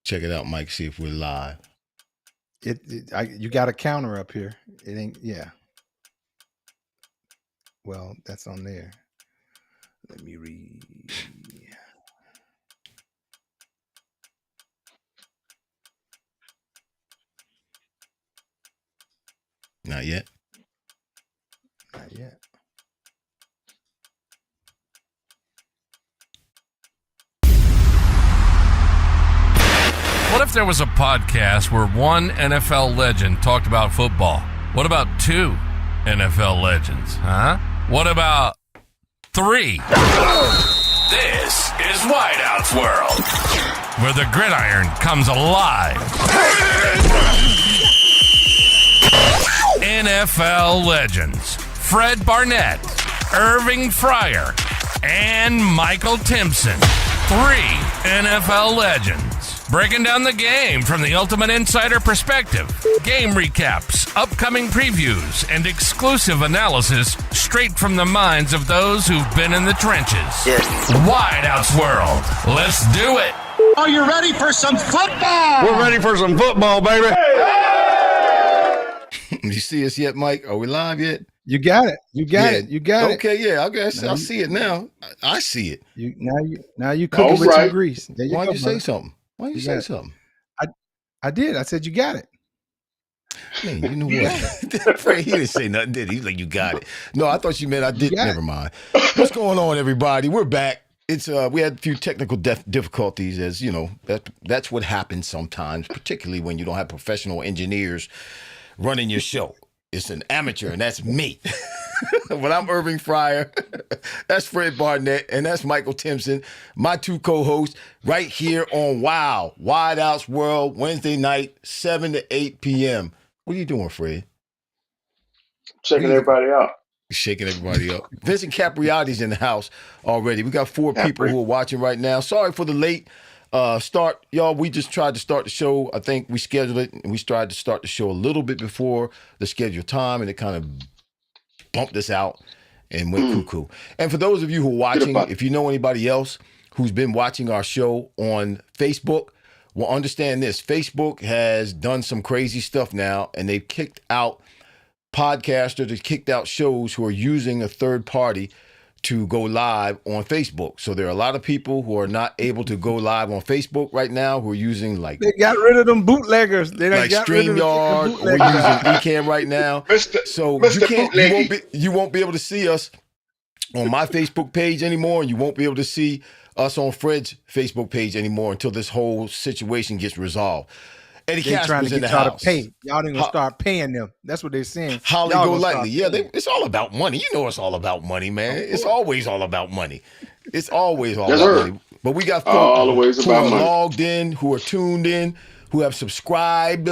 Check it out, Mike. See if we're live. You got a counter up here. It ain't. Yeah. Well, that's on there. Let me read. Not yet. Not yet. What if there was a podcast where one NFL legend talked about football? What about two NFL legends, huh? What about three? This is Wideout's World, where the gridiron comes alive. NFL legends Fred Barnett, Irving Fryar, and Michael Timpson. Three NFL legends. Breaking down the game from the ultimate insider perspective. Game recaps, upcoming previews, and exclusive analysis straight from the minds of those who've been in the trenches. Yes. Wideout's World. Let's do it. Are you ready for some football? We're ready for some football, baby. You see us yet, Mike? Are we live yet? You got it. You got it. Okay, yeah. I guess I see it now. I see it. Now you cooking with some grease. Why'd you say something? Why you say something? I did. I said you got it. Man, you know what? Fred, he didn't say nothing, did he? He was like, you got it. No, I thought you meant I did. Never mind. What's going on, everybody? We're back. It's we had a few technical difficulties, as you know. That's what happens sometimes, particularly when you don't have professional engineers running your show. It's an amateur, and that's me. But I'm Irving Fryar. That's Fred Barnett, and that's Michael Timpson, my two co-hosts, right here on Wideout's World, Wednesday night, 7 to 8 p.m. What are you doing, Fred? Shaking everybody up. Shaking everybody up. Vincent Capriati's in the house already. We got 4 people who are watching right now. Sorry for the late start, y'all. We just tried to start the show. I think we scheduled it, and we tried to start the show a little bit before the scheduled time, and it kind of bumped us out and went cuckoo. And for those of you who are watching, if you know anybody else who's been watching our show on Facebook, well, understand this. Facebook has done some crazy stuff now, and they've kicked out podcasters, they've kicked out shows who are using a third party to go live on Facebook. So there are a lot of people who are not able to go live on Facebook right now who are using they got rid of them bootleggers. They like StreamYard. We're using Ecamm right now. So you won't be able to see us on my Facebook page anymore, and you won't be able to see us on Fred's Facebook page anymore until this whole situation gets resolved. Eddie Casper's in the house. To pay. Y'all ain't gonna start paying them. That's what they're saying. Holly go lightly. Yeah, it's all about money. You know it's all about money, man. It's always all about money. It's always all about money. But we got folks who are logged in, who are tuned in, who have subscribed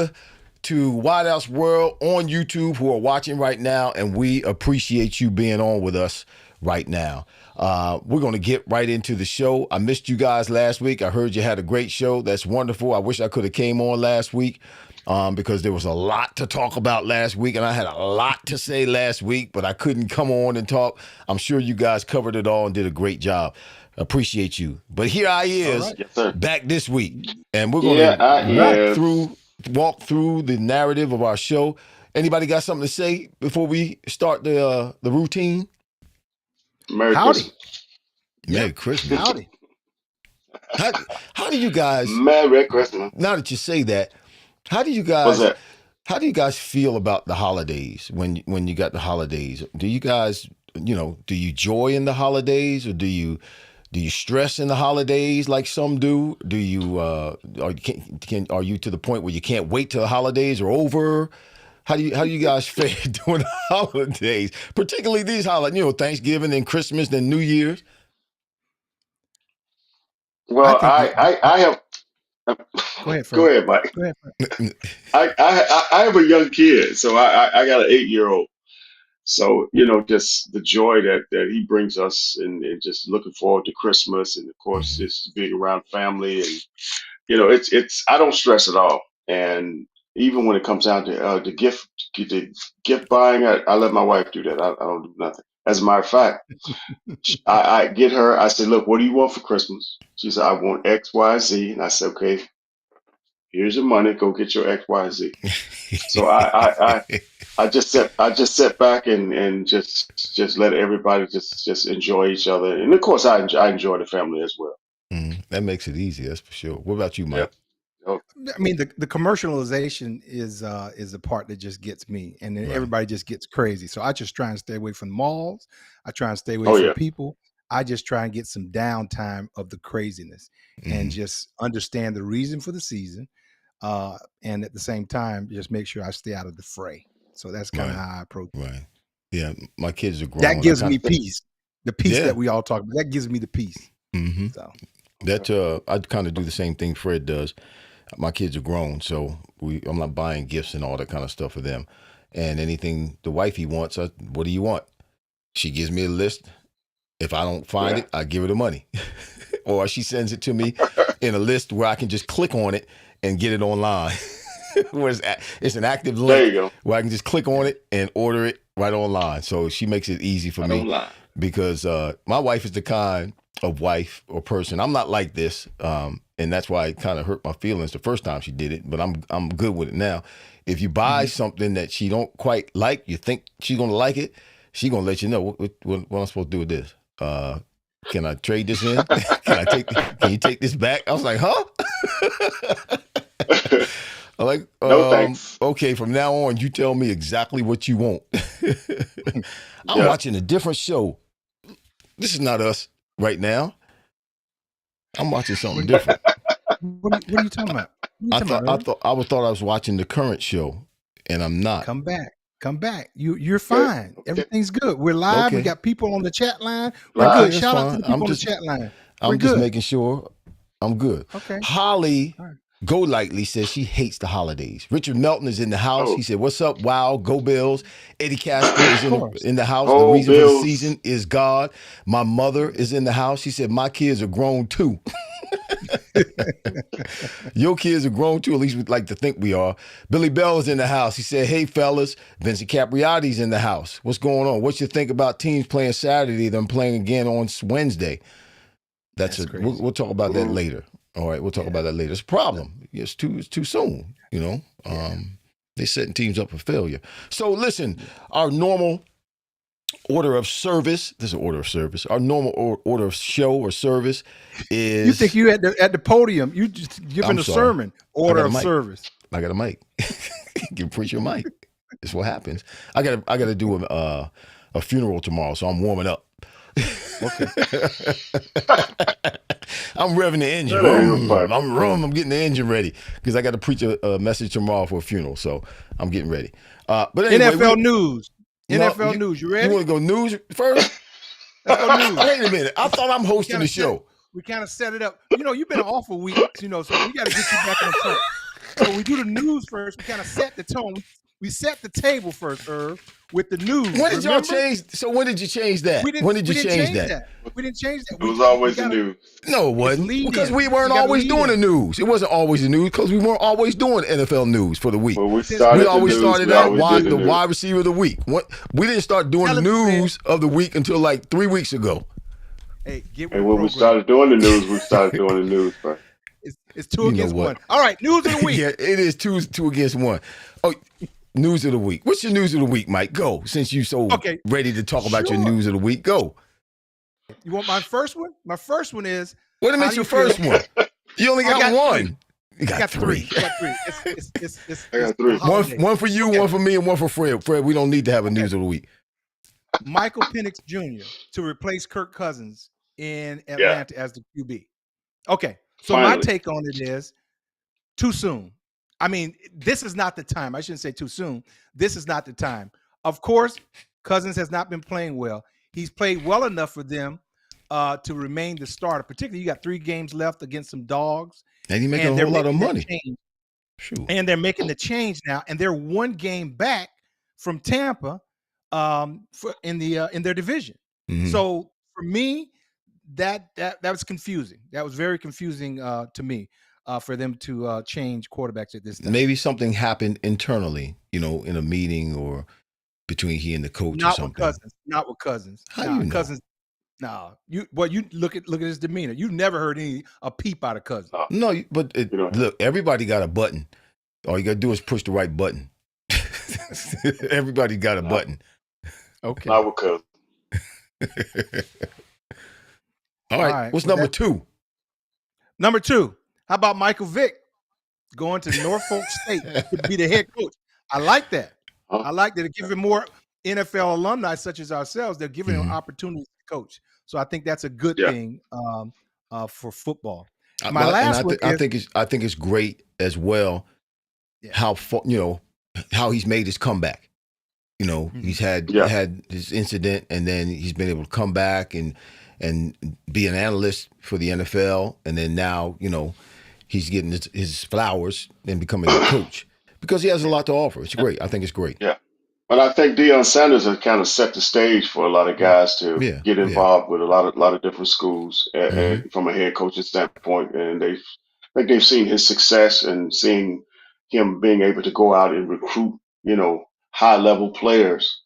to Wideout's World on YouTube, who are watching right now, and we appreciate you being on with us right now. We're going to get right into the show. I missed you guys last week. I heard you had a great show. That's wonderful. I wish I could have came on last week because there was a lot to talk about last week, and I had a lot to say last week, but I couldn't come on and talk. I'm sure you guys covered it all and did a great job. Appreciate you. But here I is back this week, and we're going to walk through the narrative of our show. Anybody got something to say before we start the routine? Merry Christmas. Merry Christmas. Howdy. How do you guys? Merry Christmas. Now that you say that, how do you guys feel about the holidays when you got the holidays? Do you guys, do you joy in the holidays, or do you stress in the holidays like some do? Do you are you to the point where you can't wait till the holidays are over? How do you guys fare during the holidays, particularly these holidays? Thanksgiving and Christmas and New Year's. Well, I have. Go ahead, Fred. Go ahead, Mike. Go ahead, I have a young kid, so I got an 8-year-old. So just the joy that he brings us, and just looking forward to Christmas, and of course it's being around family, and it's I don't stress at all, and even when it comes down to the gift buying, I let my wife do that. I don't do nothing. As a matter of fact, I get her. I said, "Look, what do you want for Christmas?" She said, "I want X, Y, Z." And I said, "Okay, Here's your money. Go get your X, Y, Z. So I just sat back and just let everybody just enjoy each other. And of course, I enjoy the family as well. That makes it easy. That's for sure. What about you, Mike? Yep. I mean, the commercialization is the part that just gets me, and then everybody just gets crazy. So I just try and stay away from malls. I try and stay away from people. I just try and get some downtime of the craziness and just understand the reason for the season, and at the same time, just make sure I stay out of the fray. So that's kind of how I approach it. Right. Yeah, my kids are grown. That gives me peace. The peace that we all talk about. That gives me the peace. So that I kind of do the same thing Fred does. My kids are grown, so I'm not buying gifts and all that kind of stuff for them. And anything the wifey wants, what do you want? She gives me a list. If I don't find it, I give her the money. Or she sends it to me in a list where I can just click on it and get it online. Where it's an active link there you go. where I can just click on it and order it right online. So she makes it easy for me because my wife is the kind of wife or person. I'm not like this, and that's why it kind of hurt my feelings the first time she did it. But I'm good with it now. If you buy something that she don't quite like, you think she's gonna like it, she gonna let you know what I'm supposed to do with this. Can I trade this in? Can you take this back? I was like, huh? I'm like, no thanks. Okay, from now on, you tell me exactly what you want. I'm watching a different show. This is not us right now. I'm watching something different. What are you talking about? I thought I was watching the current show, and I'm not. Come back. You're fine. Okay. Everything's good. We're live. Okay. We got people on the chat line. We're good. Shout out to the people on the chat line. I'm just making sure I'm good. Okay. Holly Golightly says she hates the holidays. Richard Melton is in the house. He said, "What's up? Wow, go Bills." Eddie Castro is in the house. The reason for the season is God. My mother is in the house. She said, "My kids are grown too." Your kids are grown too. At least we'd like to think we are. Billy Bell is in the house. He said, "Hey fellas, Vincent Capriati's in the house. What's going on? What you think about teams playing Saturday, then playing again on Wednesday?" That's we'll talk about that later. All right, we'll talk about that later. It's a problem. It's too soon. You know, they're setting teams up for failure. So listen, our normal order of service. This is an order of service. Our normal order of show or service is. You think you at the podium? You just giving a sermon. Order of service. I got a mic. You preach your mic. That's what happens. I gotta do a funeral tomorrow, so I'm warming up. Okay. I'm revving the engine. I'm getting the engine ready because I got to preach a message tomorrow for a funeral, so I'm getting ready. But anyway, NFL news. NFL news. You ready? You want to go news first? Let's go news. Wait a minute. I thought I'm hosting the show. We kind of set it up. You know, you've been off for weeks. You know, so we got to get you back on track. So we do the news first. We kind of set the tone. We set the table first, Irv, with the news. When did y'all change? So when did you change that? When did you change that? We didn't change that. It was always the news. No, it wasn't. Because we weren't always doing the news. It wasn't always the news because we weren't always doing NFL news for the week. Well, we always started out the wide receiver of the week. We didn't start doing the news of the week until like 3 weeks ago. Hey, when we started doing the news, we started doing the news first. It's two against one. All right, news of the week. Yeah, it is two against one. Oh. News of the week. What's your news of the week, Mike? Go, since you so ready to talk about your news of the week. Go. You want my first one? My first one is. What makes your first one? You only got one. You got three. I got three. I got three. One for you, one for me, and one for Fred. Fred, we don't need to have a news of the week. Michael Penix Jr. to replace Kirk Cousins in Atlanta as the QB. Okay, so my take on it is too soon. I mean, this is not the time. I shouldn't say too soon. This is not the time. Of course, Cousins has not been playing well. He's played well enough for them to remain the starter. Particularly, you got 3 games left against some dogs. And he's making a whole lot of money. Sure. And they're making the change now. And they're 1 game back from Tampa in their division. Mm-hmm. So for me, that was confusing. That was very confusing to me. For them to change quarterbacks at this time. Maybe something happened internally, in a meeting or between he and the coach or something. Not with Cousins. How do you know? Cousins. No, you look at his demeanor. You've never heard a peep out of Cousin. No, but look, everybody got a button. All you got to do is push the right button. Everybody got a button. Okay. Not with Cousin. All right. What's number 2? Number 2. How about Michael Vick going to Norfolk State to be the head coach? I like that. I like that. It gives him more NFL alumni such as ourselves. They're giving him opportunities to coach. So I think that's a good thing for football. My last one I think it's great as well. Yeah. How he's made his comeback. He's had his incident, and then he's been able to come back and be an analyst for the NFL, and then now he's getting his flowers and becoming a coach because he has a lot to offer. It's great. I think it's great. Yeah. But I think Deion Sanders has kind of set the stage for a lot of guys to get involved with a lot of different schools from a head coaching standpoint, and I think they've seen his success and seeing him being able to go out and recruit, high level players.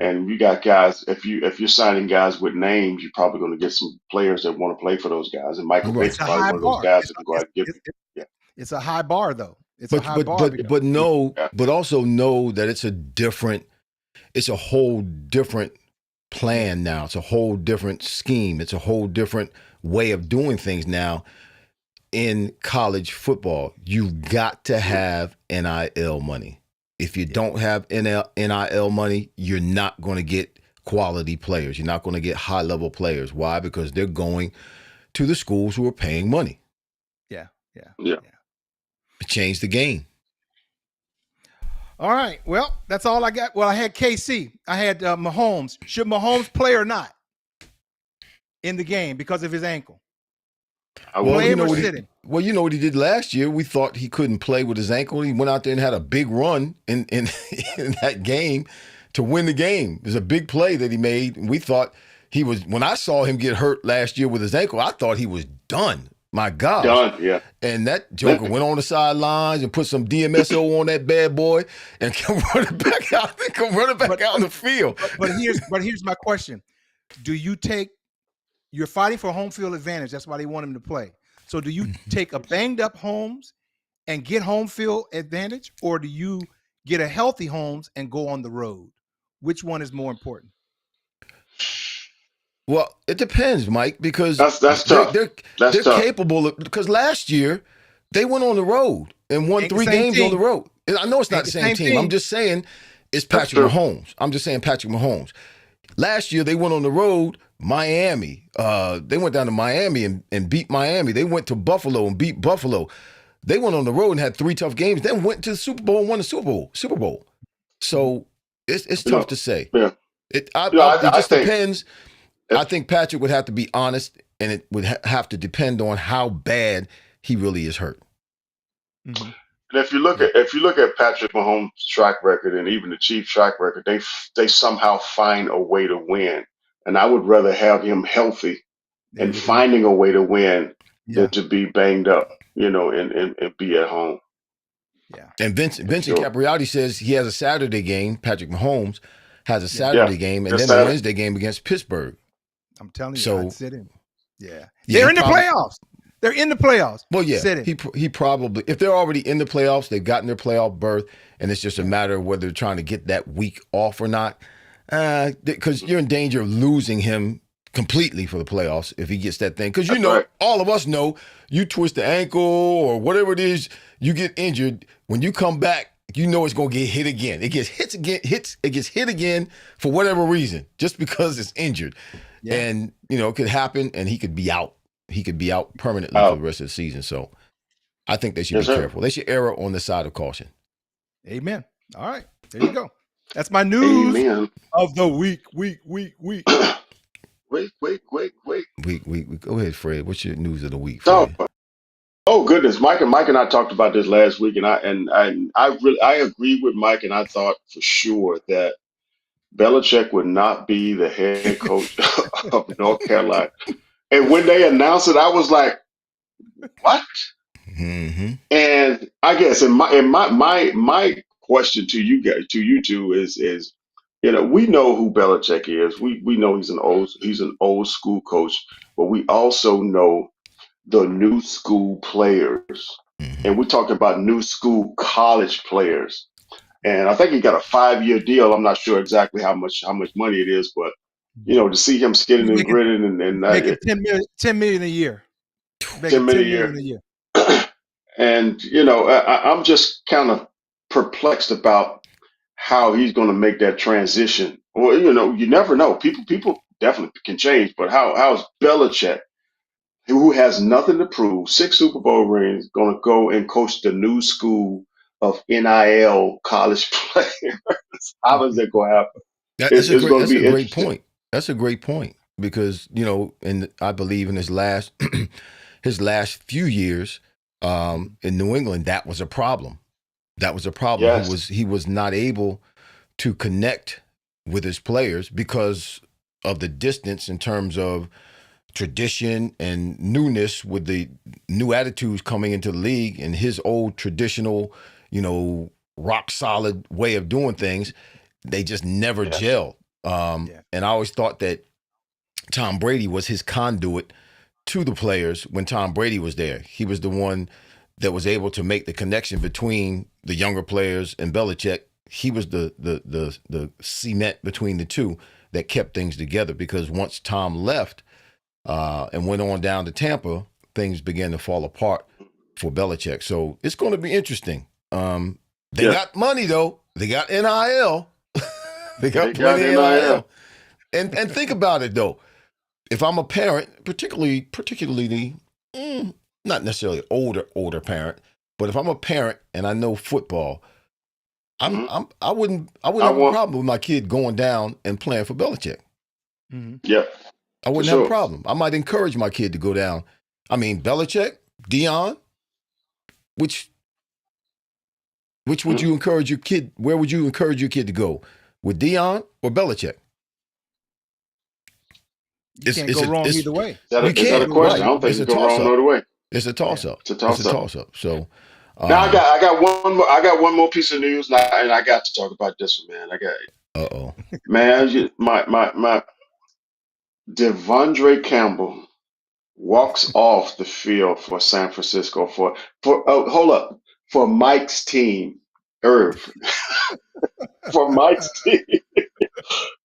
Yeah. And you got guys. If you're signing guys with names, you're probably going to get some players that want to play for those guys. And Michael Vick's probably one of those guys that can go out and get. It's a high bar, though. It's a high bar. But also know that it's a whole different plan now. It's a whole different scheme. It's a whole different way of doing things now in college football. You've got to have NIL money. If you don't have NIL money, you're not going to get quality players. You're not going to get high-level players. Why? Because they're going to the schools who are paying money. Yeah. It changed the game. All right. Well, that's all I got. Well, I had KC. I had Mahomes. Should Mahomes play or not in the game because of his ankle? You know what he did last year? We thought he couldn't play with his ankle. He went out there and had a big run in that game to win the game. It was a big play that he made. And we thought he was, when I saw him get hurt last year with his ankle, I thought he was done. My God. Done, yeah. And that joker went on the sidelines and put some DMSO on that bad boy and come running back out. On the field. But here's my question. Do you you're fighting for home field advantage. That's why they want him to play. So do you take a banged up Holmes and get home field advantage, or do you get a healthy Holmes and go on the road? Which one is more important? Well, it depends, Mike, because that's tough. They're tough. capable of, because last year they went on the road and won 3 games on the road. And I know it's not the same team. I'm just saying it's Patrick Mahomes. I'm just saying Patrick Mahomes. Last year they went on the road, Miami. They went down to Miami and beat Miami. They went to Buffalo and beat Buffalo. They went on the road and had 3 tough games, then went to the Super Bowl and won the Super Bowl. So it's tough to say. Yeah. It just depends. I think Patrick would have to be honest, and it would have to depend on how bad he really is hurt. Mm-hmm. And if you look at Patrick Mahomes' track record and even the Chiefs' track record, they somehow find a way to win. And I would rather have him healthy and finding a way to win than to be banged up, and be at home. Yeah. And Vincent Capriati says he has a Saturday game. Patrick Mahomes has a Saturday game and then a Wednesday game against Pittsburgh. I'm telling you, I'd sit him. Yeah. They're in the playoffs. They're in the playoffs. Well, yeah, he probably, if they're already in the playoffs, they've gotten their playoff berth, and it's just a matter of whether they're trying to get that week off or not. Because you're in danger of losing him completely for the playoffs if he gets that thing. Because all of us know, you twist the ankle or whatever it is, you get injured. When you come back, it's going to get hit again. It gets hit again for whatever reason, just because it's injured. Yeah. And, it could happen, and he could be out. He could be out permanently for the rest of the season. So I think they should be careful. They should err on the side of caution. Amen. All right. There you go. That's my news of the week. Week. Wait. Go ahead, Fred. What's your news of the week, Fred? Oh goodness. Mike and I talked about this last week, and I agree with Mike, and I thought for sure that Belichick would not be the head coach of North Carolina. And when they announced it, I was like, "What?" Mm-hmm. And I guess, my question to you guys, to you two, is we know who Belichick is. We know he's an old school coach, but we also know the new school players. Mm-hmm. And we're talking about new school college players. And I think he got a 5-year deal. I'm not sure exactly how much money it is, but to see him skinning and grinning and making $10 million a year. 10 million a year. And I'm just kind of perplexed about how he's going to make that transition. Well, you never know. People definitely can change, but how's Belichick, who has nothing to prove, 6 Super Bowl rings, going to go and coach the new school of NIL college players? How is that going to happen? That's a great point. That's a great point because and I believe in his last few years in New England, that was a problem. That was a problem. Yes. He was not able to connect with his players because of the distance in terms of tradition and newness with the new attitudes coming into the league and his old traditional, rock solid way of doing things. They just never gel. And I always thought that Tom Brady was his conduit to the players when Tom Brady was there. He was the one that was able to make the connection between the younger players and Belichick. He was the cement between the two that kept things together, because once Tom left and went on down to Tampa, things began to fall apart for Belichick. So it's going to be interesting. They got money, though. They got NIL. They got plenty of NIL. And think about it, though. If I'm a parent, particularly not necessarily older parent, but if I'm a parent and I know football, I wouldn't have a problem with my kid going down and playing for Belichick. Mm-hmm. Yeah, I wouldn't have a problem. I might encourage my kid to go down. I mean, Belichick, Dion, which would you encourage your kid? Where would you encourage your kid to go? With Dion or Belichick? You can't go wrong either way. Is that a question? Right. I don't think you go wrong either way. It's a toss-up. It's a toss-up. So now I got one more piece of news, and I got to talk about this one, man. I got it. Man, my Devondre Campbell walks off the field for San Francisco for Mike's team, Irv. For Mike's team.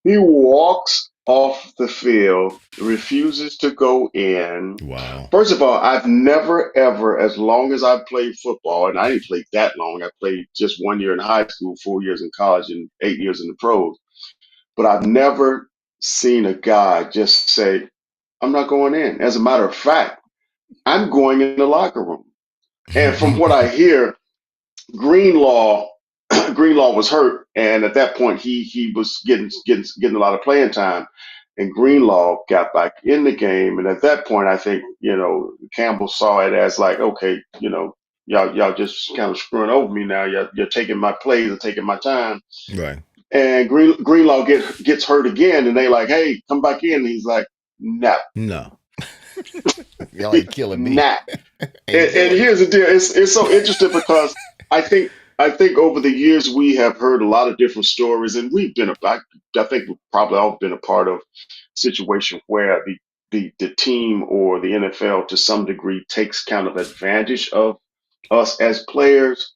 He walks off the field, refuses to go in. Wow. First of all, I've never, ever, as long as I've played football, and I didn't play that long. I played just 1 year in high school, 4 years in college, and 8 years in the pros. But I've never seen a guy just say, I'm not going in. As a matter of fact, I'm going in the locker room. And from what I hear, Greenlaw was hurt, and at that point he was getting a lot of playing time, and Greenlaw got back in the game, and at that point I think Campbell saw it as like, okay, y'all just kind of screwing over me now. You're taking my plays and taking my time, right? And Greenlaw gets hurt again, and they like, hey, come back in. And he's like, no. Y'all ain't killing me. Nah. And here's the deal. It's so interesting because I think over the years we have heard a lot of different stories, and we've been I think we've probably all been a part of a situation where the team or the NFL to some degree takes kind of advantage of us as players.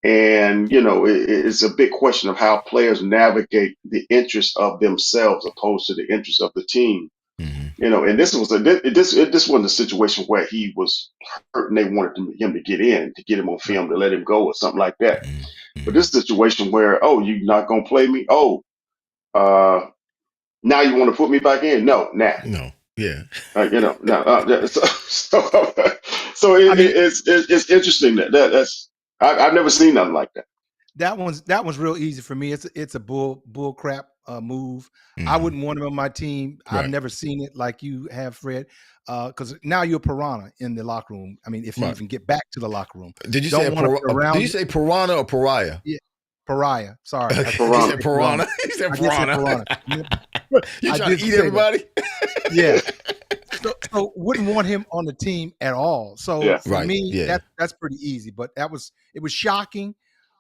And it's a big question of how players navigate the interests of themselves opposed to the interests of the team. Mm-hmm. And this wasn't a situation where he was hurt and they wanted him to get him on film, to let him go or something like that. Mm-hmm. But this situation where, you're not gonna play me? Now you want to put me back in? No, nah. No, yeah. No. So it's interesting that's I've never seen nothing like that. That one's real easy for me. It's a bull crap move. Mm-hmm. I wouldn't want him on my team. Right. I've never seen it like you have, Fred. Because now you're a piranha in the locker room. I mean, if you even get back to the locker room. Did you say piranha or pariah? Yeah, pariah. Sorry, okay. You said piranha. You said piranha. You trying to eat everybody? Yeah. So wouldn't want him on the team at all. So for me, that's pretty easy. But it was shocking.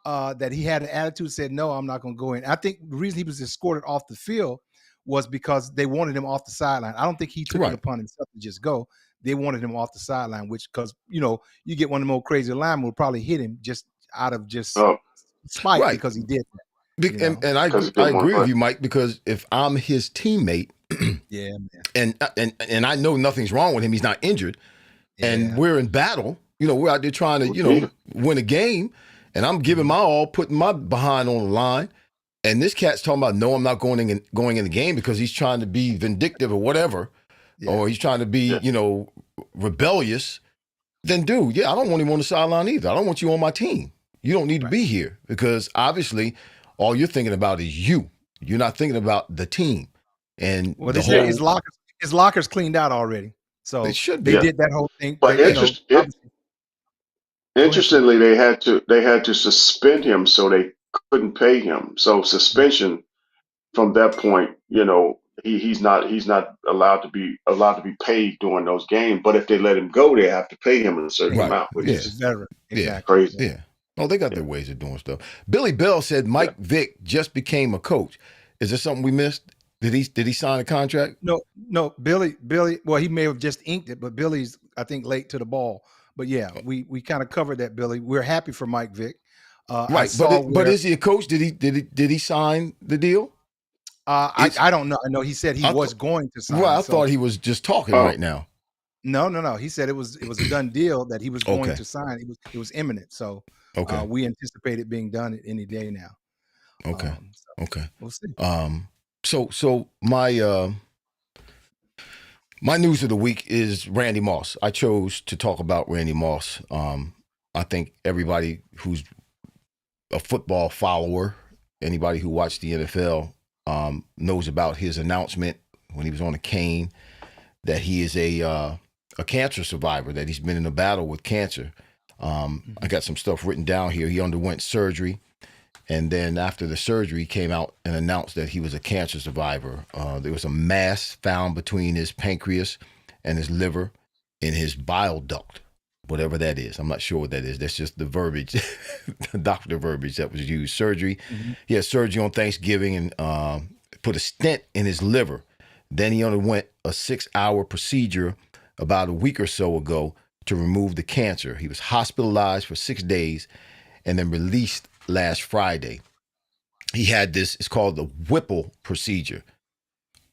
that he had an attitude, said, no, I'm not going to go in. I think the reason he was escorted off the field was because they wanted him off the sideline. I don't think he took it upon himself to just go. They wanted him off the sideline, which, because, you get one of the more crazy linemen will probably hit him just out of spite because he did that. And I agree with you, Mike, because if I'm his teammate, yeah, man. And I know nothing's wrong with him, he's not injured, and we're in battle, we're out there trying to, win a game, and I'm giving my all, putting my behind on the line, and this cat's talking about, no, I'm not going in the game because he's trying to be vindictive or whatever, or he's trying to be, rebellious, then dude, I don't want him on the sideline either. I don't want you on my team. You don't need to be here, because obviously all you're thinking about is you. You're not thinking about the team. And his locker's cleaned out already. So they did that whole thing. But interestingly, they had to suspend him, so they couldn't pay him. So suspension from that point, he's not allowed to be paid during those games. But if they let him go, they have to pay him a certain amount, which is crazy. Yeah. Oh, they got their ways of doing stuff. Billy Bell said Mike Vick just became a coach. Is there something we missed? Did he sign a contract? No. Billy. Well, he may have just inked it, but Billy's, I think, late to the ball. But yeah, we kind of covered that, Billy. We're happy for Mike Vick. Right, but is he a coach? Did he sign the deal? I don't know. I know he said he was going to sign. Well, I thought he was just talking right now. No. He said it was a done deal that he was going to sign. It was imminent. So we anticipate it being done any day now. Okay. Okay. We'll see. So my news of the week is Randy Moss. I chose to talk about Randy Moss. I think everybody who's a football follower, anybody who watched the NFL, knows about his announcement when he was on a cane that he is a cancer survivor, that he's been in a battle with cancer. I got some stuff written down here. He underwent surgery, and then after the surgery, he came out and announced that he was a cancer survivor. There was a mass found between his pancreas and his liver in his bile duct, whatever that is. I'm not sure what that is. That's just the verbiage, the doctor verbiage that was used. Surgery. He had surgery on Thanksgiving and put a stent in his liver. Then he underwent a 6-hour procedure about a week or so ago to remove the cancer. He was hospitalized for 6 days and then released last Friday. He had this, it's called the Whipple procedure,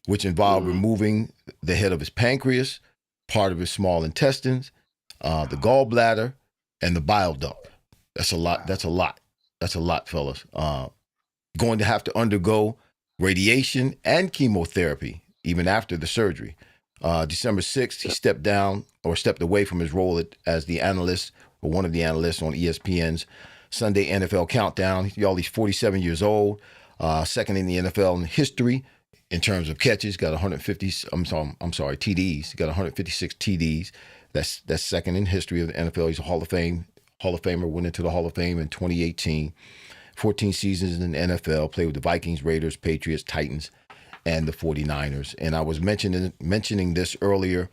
which involved removing the head of his pancreas, part of his small intestines, the gallbladder, and the bile duct. That's a lot. That's a lot, fellas. Going to have to undergo radiation and chemotherapy even after the surgery. December 6th, he stepped away from his role as the analyst, or one of the analysts on ESPN's Sunday NFL Countdown. He's 47 years old, second in the NFL in history in terms of catches. Got 150. TDs. He got 156 TDs. That's second in history of the NFL. He's a Hall of Famer. Went into the Hall of Fame in 2018. 14 seasons in the NFL. Played with the Vikings, Raiders, Patriots, Titans, and the 49ers. And I was mentioning this earlier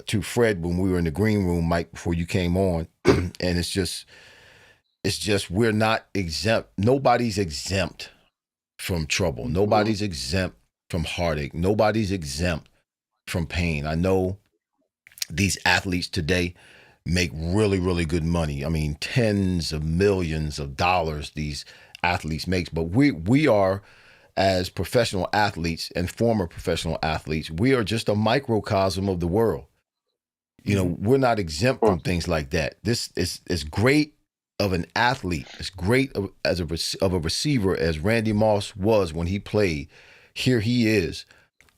to Fred when we were in the green room, Mike, before you came on. And it's just we're not exempt. Nobody's exempt from trouble. Nobody's exempt from heartache. Nobody's exempt from pain. I know these athletes today make really, really good money. I mean, tens of millions of dollars these athletes make. But we are, as professional athletes and former professional athletes, we are just a microcosm of the world. We're not exempt from things like that. This is great of an athlete. It's great of a receiver as Randy Moss was when he played. Here he is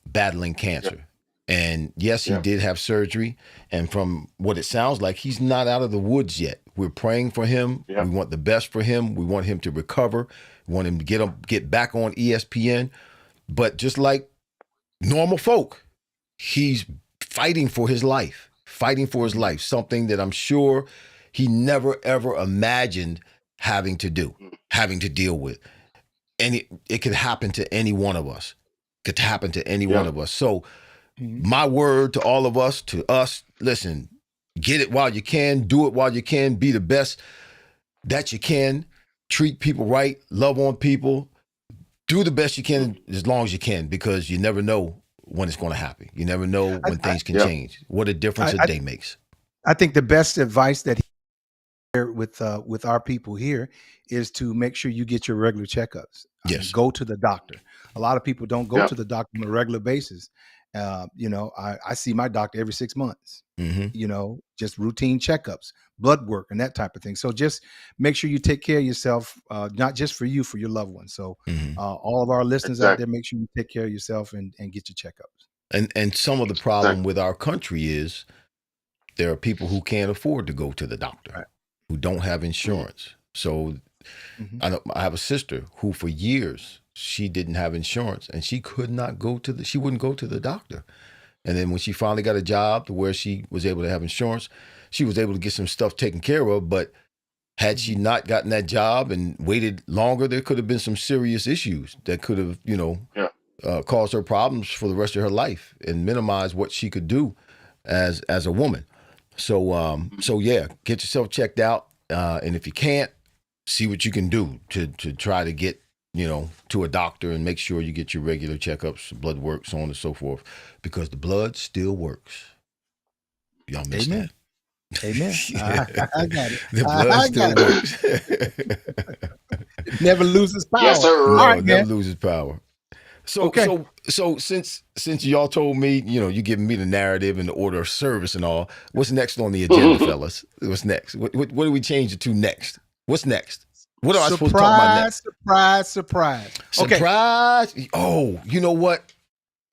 battling cancer. And yes, he did have surgery. And from what it sounds like, he's not out of the woods yet. We're praying for him. We want the best for him. We want him to recover. We want him to get back on ESPN. But just like normal folk, he's fighting for his life. Something that I'm sure he never, ever imagined having to deal with. And it could happen to any one of us. So my word to all of us, listen, get it while you can, do it while you can, be the best that you can. treat people right, love on people, do the best you can as long as you can, because you never know when it's going to happen. You never know when things can change. What a difference a day makes. I think the best advice that he shared with our people here is to make sure you get your regular checkups. Yes. Go to the doctor. A lot of people don't go to the doctor on a regular basis. I see my doctor every 6 months. Just routine checkups, blood work, and that type of thing. So just make sure you take care of yourself, not just for you, for your loved ones. So all of our listeners out there, make sure you take care of yourself and get your checkups. And some of the problem with our country is there are people who can't afford to go to the doctor, who don't have insurance. So I have a sister who for years, she didn't have insurance and she could not go she wouldn't go to the doctor. And then when she finally got a job to where she was able to have insurance, she was able to get some stuff taken care of. But had she not gotten that job and waited longer, there could have been some serious issues that could have, caused her problems for the rest of her life and minimize what she could do as a woman. So, get yourself checked out. And if you can't, see what you can do to try to get, to a doctor and make sure you get your regular checkups, blood work, so on and so forth, because the blood still works. Y'all missed that. Amen. I got it. The blood still works. Never loses power. Yes, sir. No, right, never loses power. So, okay. so since y'all told me, you giving me the narrative and the order of service and all, what's next on the agenda, fellas? What's next? What do we change it to next? What's next? What am I supposed to talk about next? Surprise. Surprise. Okay. Oh, you know what?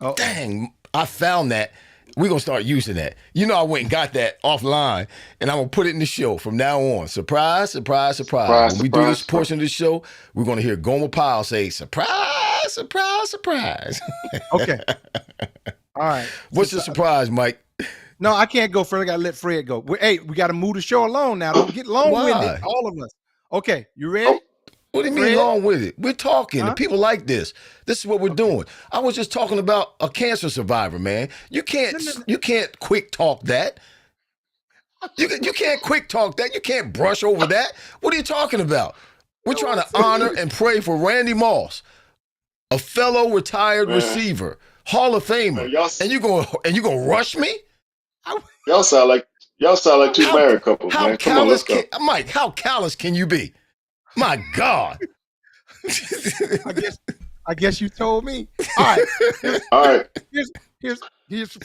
Oh. Dang, I found that. We're going to start using that. I went and got that offline, and I'm going to put it in the show from now on. Surprise. When we do this portion of the show, we're going to hear Gomer Pyle say, surprise. Okay. All right. What's the surprise, Mike? No, I can't go further. I got to let Fred go. We got to move the show along now. Don't get long-winded, all of us. Okay, you ready? What do you mean long with it? We're talking, and people like this. This is what we're doing. I was just talking about a cancer survivor, man. You can't quick talk that. You can't quick talk that. You can't brush over that. What are you talking about? We're trying to honor and pray for Randy Moss, a fellow retired receiver, Hall of Famer, and you gonna rush me? Y'all sound like two married couples, man. Come on, let's go. Mike, how callous can you be? My God. I guess you told me. All right. Here's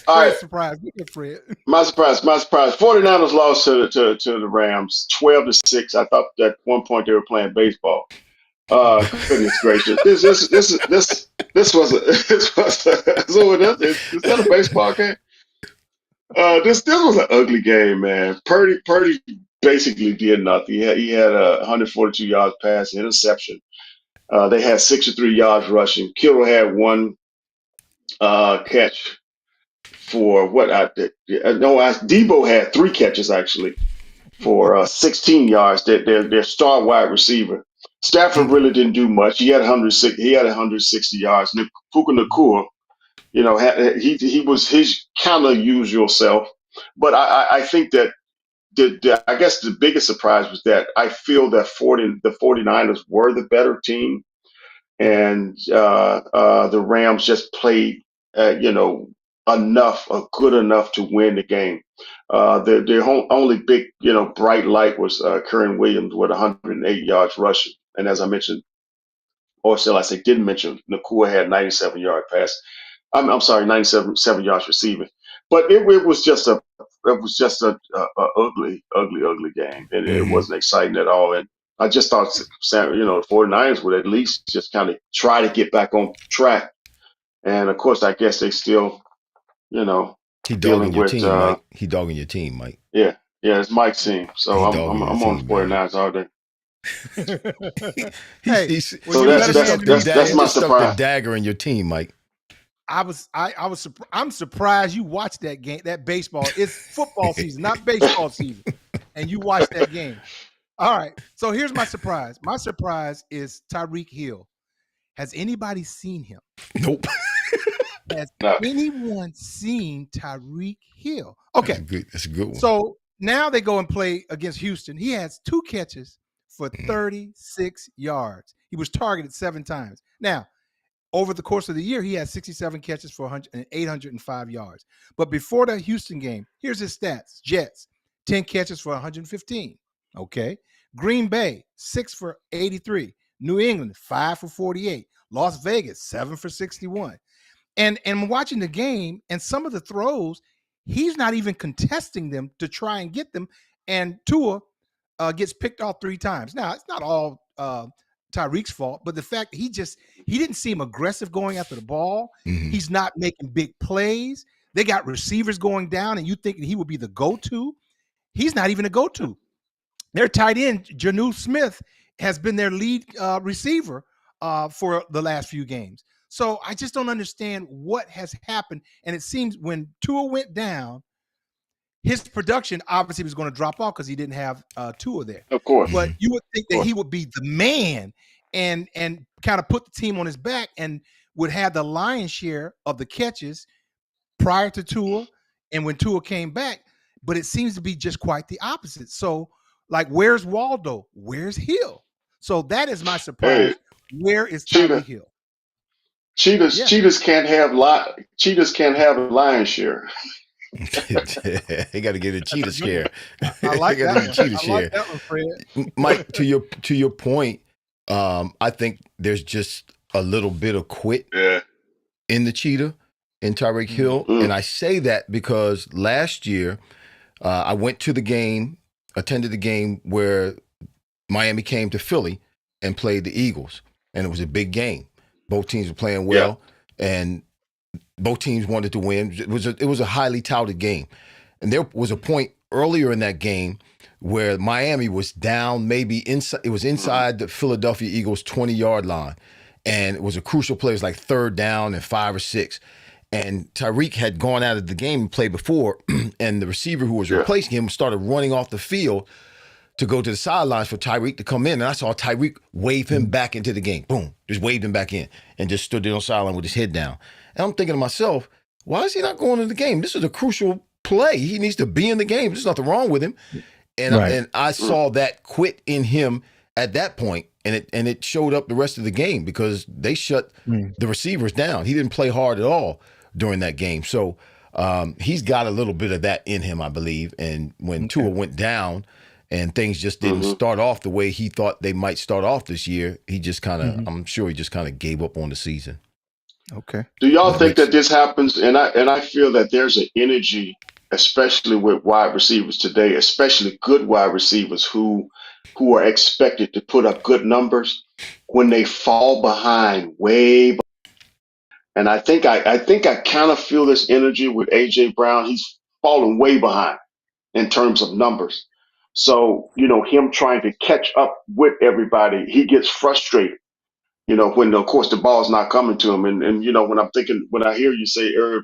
Fred's surprise. Look at Fred. My surprise. 49ers lost to the Rams 12-6. I thought at one point they were playing baseball. Goodness gracious. This was is that a baseball game? This was an ugly game, man. Purdy basically did nothing. He had 142 yards passing, interception. They had 63 yards rushing. Kittle had one catch for what I did. Debo had 3 catches actually for 16 yards. Their star wide receiver. Stafford really didn't do much. He had 160 yards. Puka Nacua, he was his kind of usual self. But I think that I guess the biggest surprise was that I feel that the 49ers were the better team, and the Rams just played, good enough to win the game. The only big, bright light was Kyren Williams with 108 yards rushing, and as I mentioned, or shall I say, didn't mention, Nacua had 97-yard pass. I'm sorry, 97 yards receiving. But it was just a ugly game, and it wasn't exciting at all. And I just thought, the 49ers would at least just kind of try to get back on track. And of course, I guess they still, he dogging your team, Mike. He dogging your team, Mike. Yeah, it's Mike's team. So I'm on the 49ers all day. That's my surprise. The dagger in your team, Mike. I'm surprised you watched that game, that baseball. It's football season, not baseball season. And you watched that game. All right. So here's my surprise. My surprise is Tyreek Hill. Has anybody seen him? Nope. Has anyone seen Tyreek Hill? Okay. That's a good one. So now they go and play against Houston. He has 2 catches for 36 yards. He was targeted 7 times. Now, over the course of the year, he had 67 catches for 805 yards. But before the Houston game, here's his stats. Jets, 10 catches for 115. Okay. Green Bay, 6 for 83. New England, 5 for 48. Las Vegas, 7 for 61. And watching the game and some of the throws, he's not even contesting them to try and get them. And Tua gets picked off 3 times. Now, it's not all Tyreek's fault, but the fact he didn't seem aggressive going after the ball. Mm-hmm. He's not making big plays. They got receivers going down, and you thinking he would be the go-to. He's not even a go-to. Their tight end, Jonnu Smith, has been their lead receiver for the last few games. So I just don't understand what has happened. And it seems when Tua went down, his production obviously was going to drop off because he didn't have Tua there. Of course. But you would think that he would be the man and kind of put the team on his back and would have the lion's share of the catches prior to Tua and when Tua came back. But it seems to be just quite the opposite. So, like, where's Waldo? Where's Hill? So that is my surprise. Hey, where is Tyreek Hill? Cheetahs can't have a lion's share. They got to get a cheetah scare. I like that one. Cheetah I like that one, Fred. Mike, to your point, I think there's just a little bit of quit in the cheetah in Tyreek Hill, and I say that because last year I went to the game, attended the game where Miami came to Philly and played the Eagles, and it was a big game. Both teams were playing well, and both teams wanted to win. It was a highly touted game. And there was a point earlier in that game where Miami was down maybe inside. It was inside the Philadelphia Eagles 20-yard line. And it was a crucial play. It was like 3rd down and 5 or 6. And Tyreek had gone out of the game and played before. And the receiver who was replacing him started running off the field to go to the sidelines for Tyreek to come in. And I saw Tyreek wave him back into the game. Boom. Just waved him back in and just stood there on the sideline with his head down. And I'm thinking to myself, why is he not going to the game? This is a crucial play. He needs to be in the game. There's nothing wrong with him. And I saw that quit in him at that point, and it showed up the rest of the game because they shut the receivers down. He didn't play hard at all during that game. So he's got a little bit of that in him, I believe. And when Tua went down and things just didn't start off the way he thought they might start off this year, he just kind of, I'm sure he just kind of gave up on the season. Okay. Do y'all think that this happens? And I feel that there's an energy, especially with wide receivers today, especially good wide receivers who are expected to put up good numbers when they fall behind way. And I think I kind of feel this energy with AJ Brown. He's fallen way behind in terms of numbers. So, him trying to catch up with everybody, he gets frustrated. When of course the ball's not coming to him, and when I hear you say, Irv,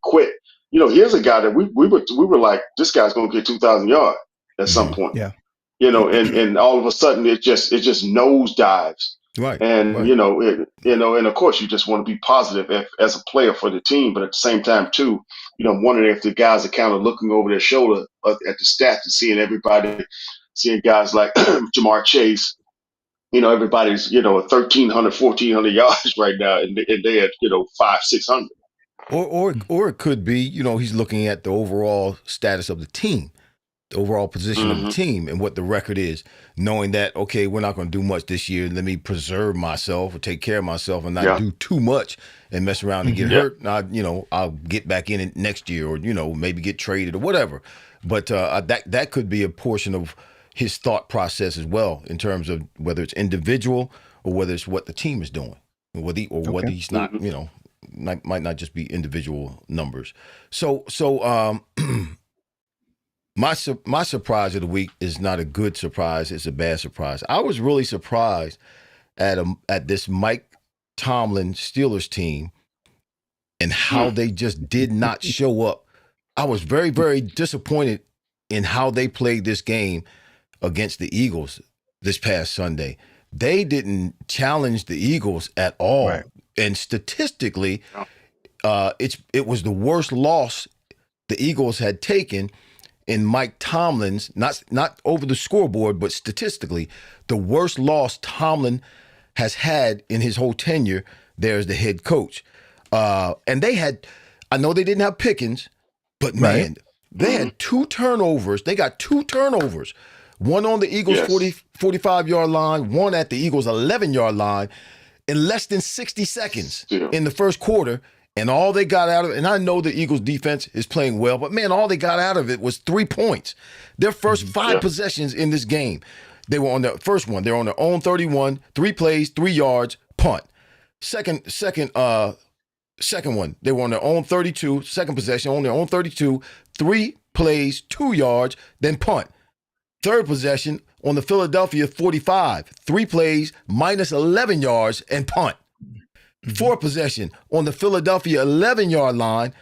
quit. Here's a guy that we were like, this guy's gonna get 2,000 yards at some point. Yeah. And all of a sudden it just nosedives. Right. And and of course you just want to be positive as a player for the team, but at the same time too, I'm wondering if the guys are kind of looking over their shoulder at the stats and seeing guys like Jamar Chase. Everybody's, 1,300, 1,400 yards right now, and they at, 500, 600. Or it could be, he's looking at the overall status of the team, the overall position of the team and what the record is, knowing that, okay, we're not going to do much this year. Let me preserve myself or take care of myself and not do too much and mess around and get hurt. And I'll get back in it next year or, maybe get traded or whatever. But that could be a portion of his thought process as well, in terms of whether it's individual or whether it's what the team is doing, whether he's not, might not just be individual numbers. So my surprise of the week is not a good surprise; it's a bad surprise. I was really surprised at this Mike Tomlin Steelers team and how they just did not show up. I was very, very disappointed in how they played this game against the Eagles this past Sunday. They didn't challenge the Eagles at all. Right. And statistically, it was the worst loss the Eagles had taken in Mike Tomlin's, not over the scoreboard, but statistically, the worst loss Tomlin has had in his whole tenure there as the head coach. And they had, I know they didn't have Pickens, but man, they had 2 turnovers. They got 2 turnovers. One on the Eagles' 45-yard line, one at the Eagles' 11-yard line in less than 60 seconds in the first quarter. And all they got out of it, and I know the Eagles defense is playing well, but man, all they got out of it was 3 points. Their first 5 possessions in this game, they were on the first one. They're on their own 31, 3 plays, 3 yards, punt. Second one, they were on their own 32, second possession, on their own 32, 3 plays, 2 yards, then punt. Third possession on the Philadelphia 45, 3 plays, minus 11 yards, and punt. Fourth possession on the Philadelphia 11-yard line,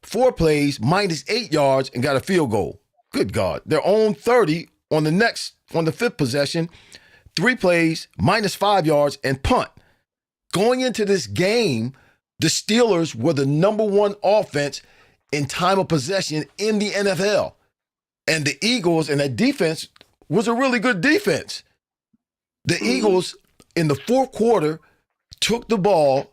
4 plays, minus 8 yards, and got a field goal. Good God. Their own 30 on the fifth possession, 3 plays, minus 5 yards, and punt. Going into this game, the Steelers were the number 1 offense in time of possession in the NFL. And the Eagles and that defense was a really good defense. The Eagles in the fourth quarter took the ball,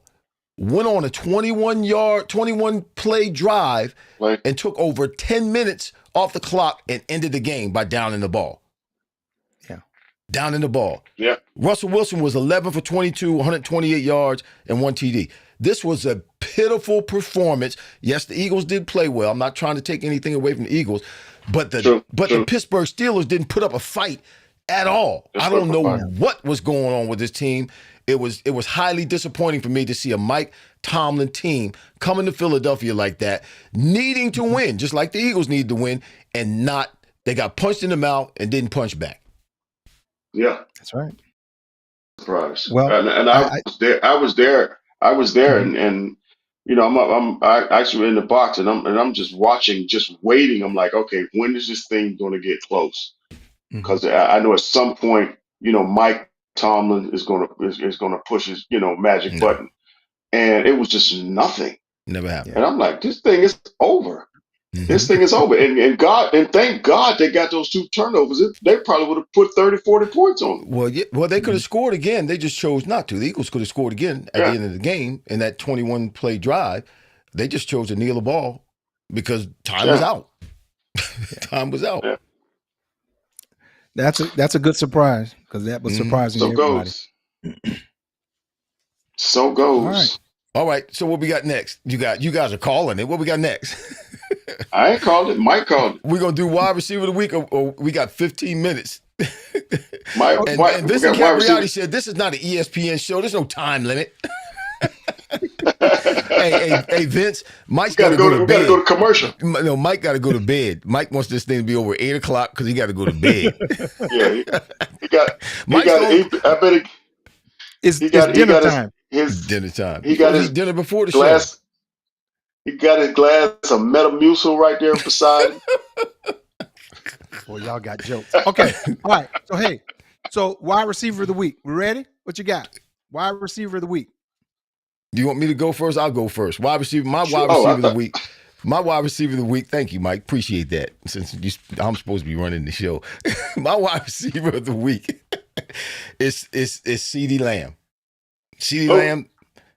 went on a 21 play drive, and took over 10 minutes off the clock and ended the game by downing the ball. Yeah. Downing the ball. Yeah. Russell Wilson was 11 for 22, 128 yards, and 1 TD. This was a pitiful performance. Yes, the Eagles did play well. I'm not trying to take anything away from the Eagles, but the Pittsburgh Steelers didn't put up a fight at all. I don't know what was going on with this team. It was highly disappointing for me to see a Mike Tomlin team coming to Philadelphia like that, needing to win, just like the Eagles needed to win, and they got punched in the mouth and didn't punch back. Yeah. That's right. Surprise. Well, and I was there. And you know, I'm actually in the box, and I'm just watching, just waiting. I'm like, okay, when is this thing going to get close? Because I know at some point, you know, Mike Tomlin is going to push his, you know, magic button, and it was just nothing. Never happened. And I'm like, this thing is over. This thing is over. And thank God they got those 2 turnovers. They probably would have put 30, 40 points on them. Well, they could have scored again. They just chose not to. The Eagles could have scored again at the end of the game in that 21 play drive. They just chose to kneel the ball because time was out. Time was out. Yeah. That's a good surprise, because that was surprising to everybody. So goes. All right. So what we got next? You guys are calling it. What we got next? I ain't called it. Mike called it. We're gonna do wide receiver of the week, or we got 15 minutes. And Vincent Capriati said this is not an ESPN show. There's no time limit. Hey, Vince, Mike's got to go to bed. We got to go to commercial. No, Mike got to go to bed. Mike wants this thing to be over 8 o'clock because he got to go to bed. It's dinner time. His dinner time. He got his dinner before the glass, show. He got his glass of Metamucil right there beside him. Well, y'all got jokes. Okay. All right. So wide receiver of the week. We ready? What you got? Wide receiver of the week. Do you want me to go first? I'll go first. Wide receiver of the week. My wide receiver of the week. Thank you, Mike. Appreciate that. Since I'm supposed to be running the show, my wide receiver of the week is CeeDee Lamb. CeeDee Lamb.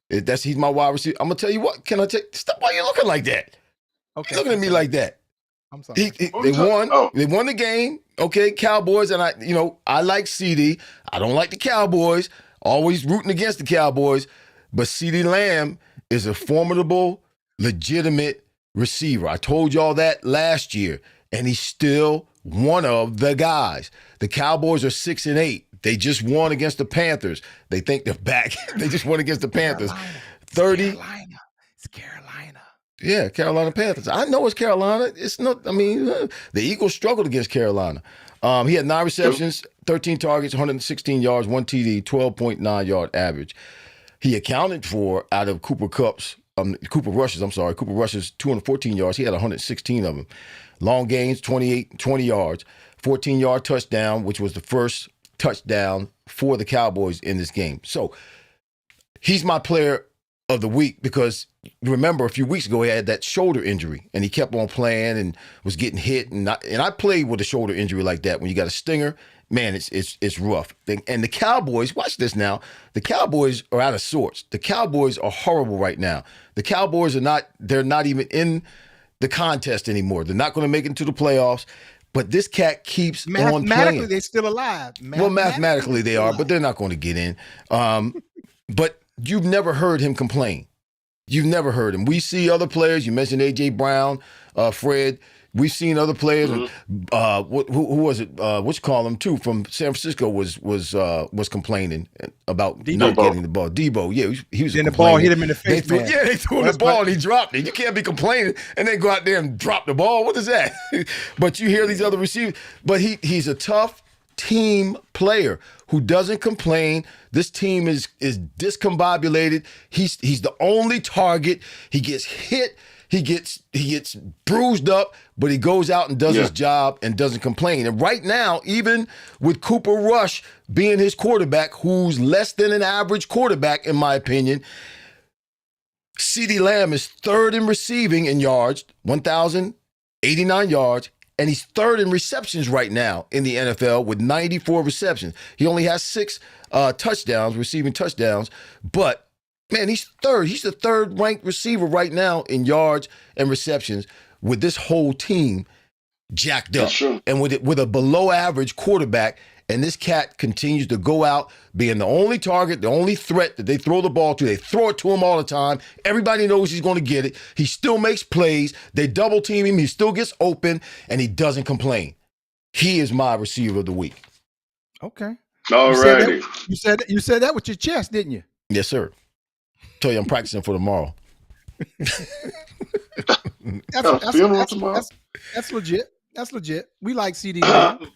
He's my wide receiver. I'm gonna tell you what. Can I stop? Why you looking like that? Okay, looking at me like that. I'm sorry. They won. They won the game. Okay, Cowboys, and I like CeeDee. I don't like the Cowboys. Always rooting against the Cowboys. But CeeDee Lamb is a formidable, legitimate receiver. I told y'all that last year, and he's still one of the guys. The Cowboys are 6-8. They just won against the Panthers. They think they're back. They just won against the Panthers. Carolina. It's Carolina. Yeah, Carolina Panthers. I know it's Carolina. It's not. The Eagles struggled against Carolina. He had 9 receptions, 13 targets, 116 yards, 1 TD, 12.9 yard average. He accounted for, out of Cooper Rush's 214 yards. He had 116 of them. Long gains, 20 yards, 14-yard touchdown, which was the first touchdown for the Cowboys in this game. So he's my player of the week because remember a few weeks ago he had that shoulder injury and he kept on playing and was getting hit and I played with a shoulder injury like that. When you got a stinger, man, it's rough. And the Cowboys, watch this now. The Cowboys are out of sorts. The Cowboys are horrible right now. The Cowboys they're not even in the contest anymore. They're not going to make it into the playoffs. But this cat keeps on playing. Mathematically, they're still alive. Well, mathematically they are, but they're not going to get in. But you've never heard him complain. You've never heard him. We see other players. You mentioned A.J. Brown, Fred. We've seen other players. Who was it? What you call him too? From San Francisco was complaining about not getting the ball. Debo, yeah, he was. Then the ball hit him in the face. They threw him the ball and he dropped it. You can't be complaining and then go out there and drop the ball. What is that? But you hear these other receivers. But he's a tough team player who doesn't complain. This team is discombobulated. He's the only target. He gets hit. He gets bruised up, but he goes out and does his job and doesn't complain. And right now, even with Cooper Rush being his quarterback, who's less than an average quarterback, in my opinion, CeeDee Lamb is third in receiving in yards, 1,089 yards, and he's third in receptions right now in the NFL with 94 receptions. He only has 6 touchdowns, receiving touchdowns, but man, he's third. He's the third-ranked receiver right now in yards and receptions with this whole team jacked up. That's true. And with a below-average quarterback, and this cat continues to go out being the only target, the only threat that they throw the ball to. They throw it to him all the time. Everybody knows he's going to get it. He still makes plays. They double-team him. He still gets open, and he doesn't complain. He is my receiver of the week. Okay. All righty. You said that with your chest, didn't you? Yes, sir. Tell you I'm practicing for tomorrow. That's legit. That's legit. We like CeeDee Lamb.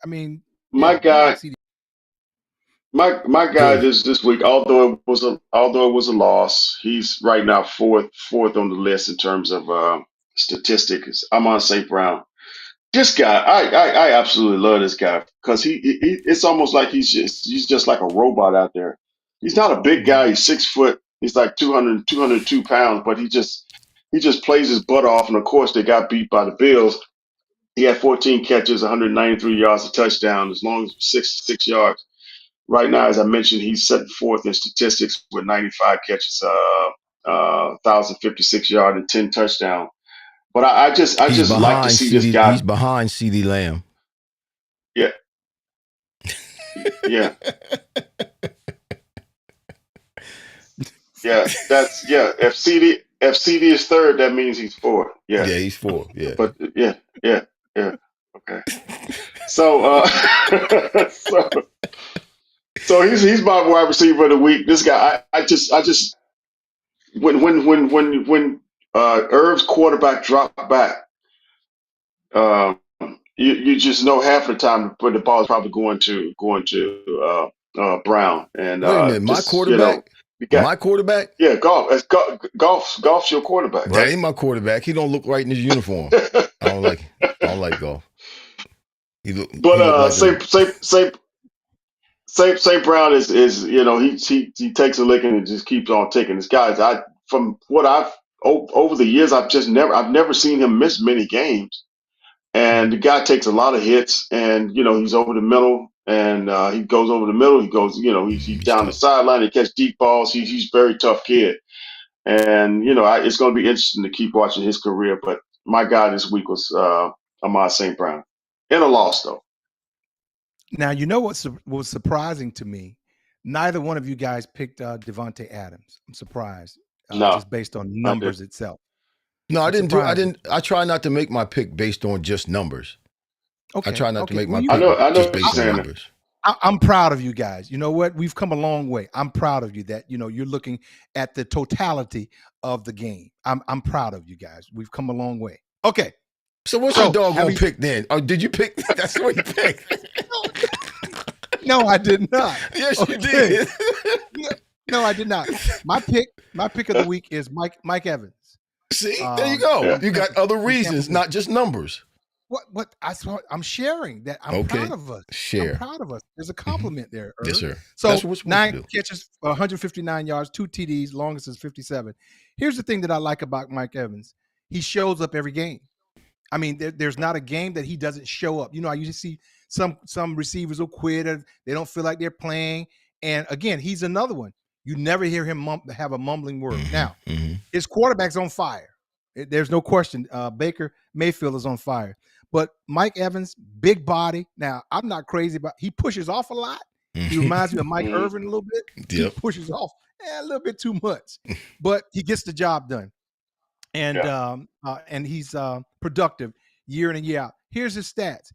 I mean, my guy this week, although it was a loss, he's right now fourth on the list in terms of statistics. I'm on St. Brown. This guy, I absolutely love this guy because he it's almost like he's just like a robot out there. He's not a big guy. He's 6 foot. He's like 202 pounds, but he just plays his butt off. And of course, they got beat by the Bills. He had 14 catches, 193 yards, a touchdown, as long as 6 yards. Right now, as I mentioned, he's set fourth in statistics with 95 catches, 1,056 yards, and 10 touchdowns. But I just like to see this guy. He's behind CeeDee Lamb. Yeah. Yeah. Yeah, If CD is third, that means he's fourth. Yeah, he's fourth. Yeah, but yeah. Okay. So, so he's my wide receiver of the week. This guy, I just when Irv's quarterback dropped back, you just know half the time when the ball is probably going to Brown and wait a minute, my quarterback. My quarterback? Yeah, Golf's your quarterback. Right? That ain't my quarterback. He don't look right in his uniform. I don't like Golf. St. Brown is he takes a licking and just keeps on taking. This guy, from what I've over the years, I've never seen him miss many games. And the guy takes a lot of hits, and he's over the middle. And he goes over the middle. He goes, he's down the sideline. He catch deep balls. He's a very tough kid. And, it's going to be interesting to keep watching his career. But my guy this week was Ahmad St. Brown. In a loss, though. Now, you know what was surprising to me? Neither one of you guys picked Devontae Adams. I'm surprised. No. Just based on numbers itself. No, I didn't. I try not to make my pick based on just numbers. Okay. I try not to make my pick just based on numbers. I'm proud of you guys. You know what? We've come a long way. I'm proud of you that, you're looking at the totality of the game. I'm proud of you guys. We've come a long way. Okay. So what's your doggone pick then? Or did you pick? That's what you picked. No, I did not. Yes, you did. No, I did not. My pick of the week is Mike Evans. See, there you go. Yeah. You got other reasons, not just numbers. What I'm sharing that. I'm proud of us. Share. I'm proud of us. There's a compliment there. Irv. Yes, sir. So that's what we're supposed 9 to do. catches, 159 yards, 2 TDs, longest is 57. Here's the thing that I like about Mike Evans. He shows up every game. I mean, there's not a game that he doesn't show up. I usually see some receivers will quit or they don't feel like they're playing. And again, he's another one. You never hear him have a mumbling word. Now, his quarterback's on fire. There's no question. Baker Mayfield is on fire. But Mike Evans, big body. Now, I'm not crazy about. He pushes off a lot. He reminds me of Mike Irving a little bit. He pushes off a little bit too much, but he gets the job done. And he's productive year in and year out. Here's his stats.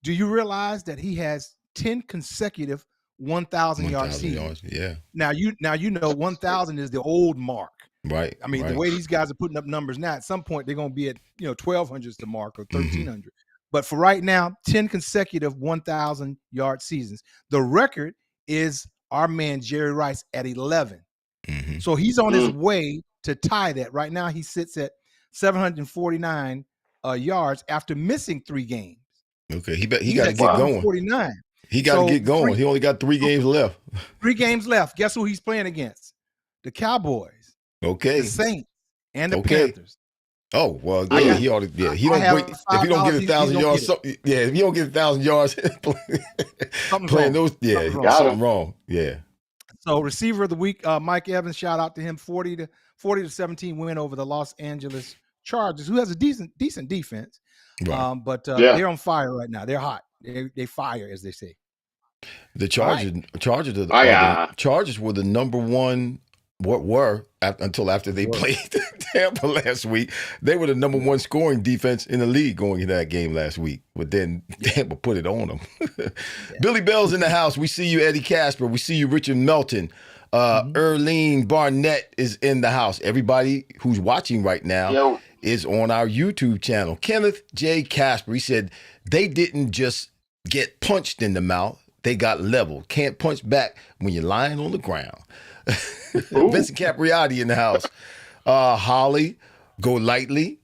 Do you realize that he has 10 consecutive 1,000 yard seasons? Yeah. Now you know 1,000 is the old mark. Right. I mean, the way these guys are putting up numbers now, at some point they're going to be at 1,200s to mark or 1,300. But for right now, 10 consecutive 1,000 yard seasons. The record is our man Jerry Rice at 11. So he's on his way to tie that. Right now, he sits at 749 yards after missing 3 games. Okay, he got to get going. 49. He got to get going. He only got 3 games left. 3 games left. Guess who he's playing against? The Cowboys. Okay. The Saints and the Panthers. Oh well, yeah. He ought to. Yeah, he don't wait. If he don't get 1,000 yards, if you don't get 1,000 yards playing those, something wrong. Yeah. So receiver of the week, Mike Evans. Shout out to him. 40 to 17 win over the Los Angeles Chargers, who has a decent defense. Right. But they're on fire right now. They're hot. They fire, as they say. The Chargers were the number one. Until after they played Tampa last week, they were the number 1 scoring defense in the league going into that game last week. But then Tampa put it on them. Billy Bell's in the house. We see you, Eddie Casper. We see you, Richard Melton. Irving Barnett is in the house. Everybody who's watching right now is on our YouTube channel. Kenneth J. Casper, he said they didn't just get punched in the mouth, they got leveled. Can't punch back when you're lying on the ground. Vincent Capriati in the house. Holly, Go Lightly.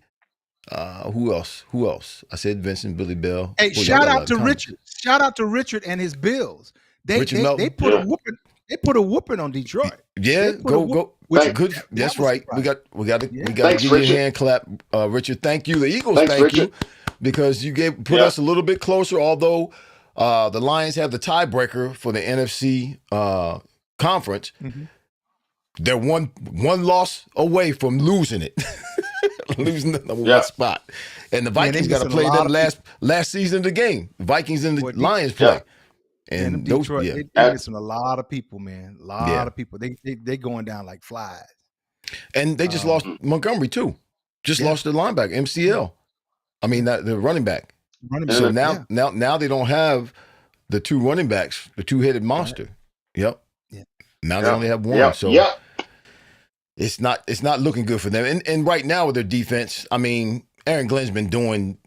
Who else? I said Vincent, Billy Bell. Hey, shout out to Richard. Shout out to Richard and his Bills. They put a whooping. They put a whooping on Detroit. Yeah, go. Good. That's right. We got to give you a hand clap, Richard. Thank you. The Eagles, thank you, because you put us a little bit closer. Although the Lions have the tiebreaker for the NFC conference. They're one loss away from losing it, losing the number 1 spot. And the Vikings got to play them last season of the game. Vikings and the Lions play. And Detroit, they're missing a lot of people, man. A lot of people. They going down like flies. And they just lost Montgomery too. Lost their linebacker, MCL. I mean, the running back. So now they don't have the 2 running backs, the 2-headed monster. Yep. Now they only have 1. So it's not looking good for them. And right now with their defense, I mean, Aaron Glenn's been doing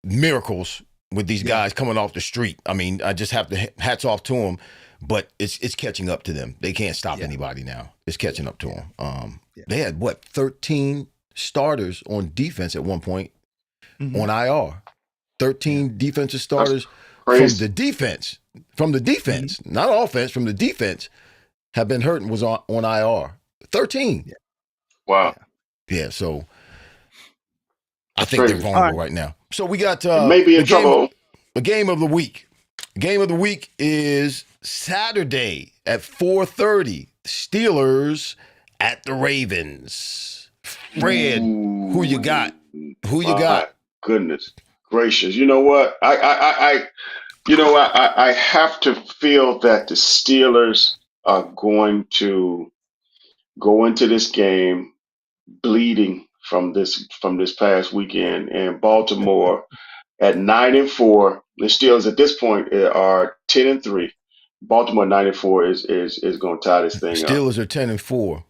miracles with these guys coming off the street. I mean, I just have to hats off to them, but it's catching up to them. They can't stop anybody now. It's catching up to them. They had 13 starters on defense at one point on IR. 13 defensive starters from the defense, not offense, from the defense have been hurt and was on IR. 13. Wow. Yeah, so I think they're vulnerable right now. So we got maybe in trouble. The game of the week. The game of the week is Saturday at 4:30. Steelers at the Ravens. Fred, who you got? Who you got? Goodness gracious! You know what? I have to feel that the Steelers are going to go into this game bleeding from this past weekend, and Baltimore at 9-4. The Steelers at this point are 10-3. Baltimore 9-4 is going to tie this thing up. Steelers are 10-4.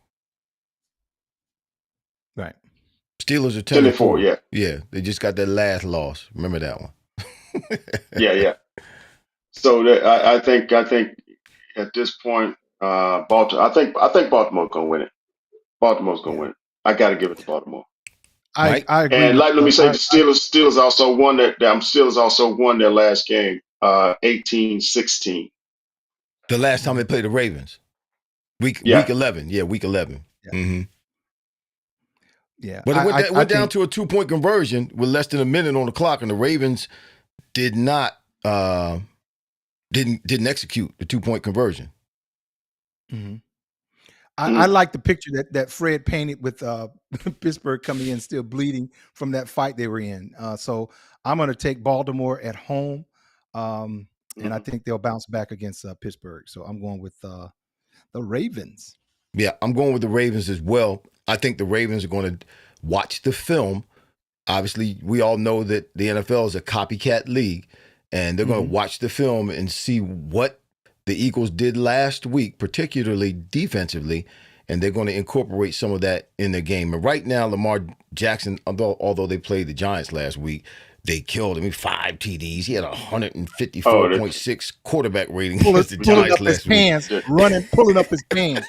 Right. Steelers are 10-4. Yeah. Yeah. They just got that last loss. Remember that one. Yeah. So I think at this point, Baltimore. I think Baltimore's going to win it. Baltimore's going to win. I got to give it to Baltimore. Mike? I agree. And let me say, the Steelers also won their last game, 18-16. The last time they played the Ravens, week 11. Yeah, week 11. Yeah. Mm-hmm. Yeah, but it went down to a 2-point conversion with less than a minute on the clock, and the Ravens didn't execute the 2-point conversion. Mm-hmm. I like the picture that Fred painted with Pittsburgh coming in still bleeding from that fight they were in. So I'm going to take Baltimore at home, and I think they'll bounce back against Pittsburgh. So I'm going with the Ravens. Yeah, I'm going with the Ravens as well. I think the Ravens are going to watch the film. Obviously, we all know that the NFL is a copycat league, and they're going to watch the film and see what the Eagles did last week, particularly defensively, and they're going to incorporate some of that in their game. And right now, Lamar Jackson, although they played the Giants last week, they killed him. 5 TDs. He had 154.6 quarterback rating against the Giants last week. Pulling up his pants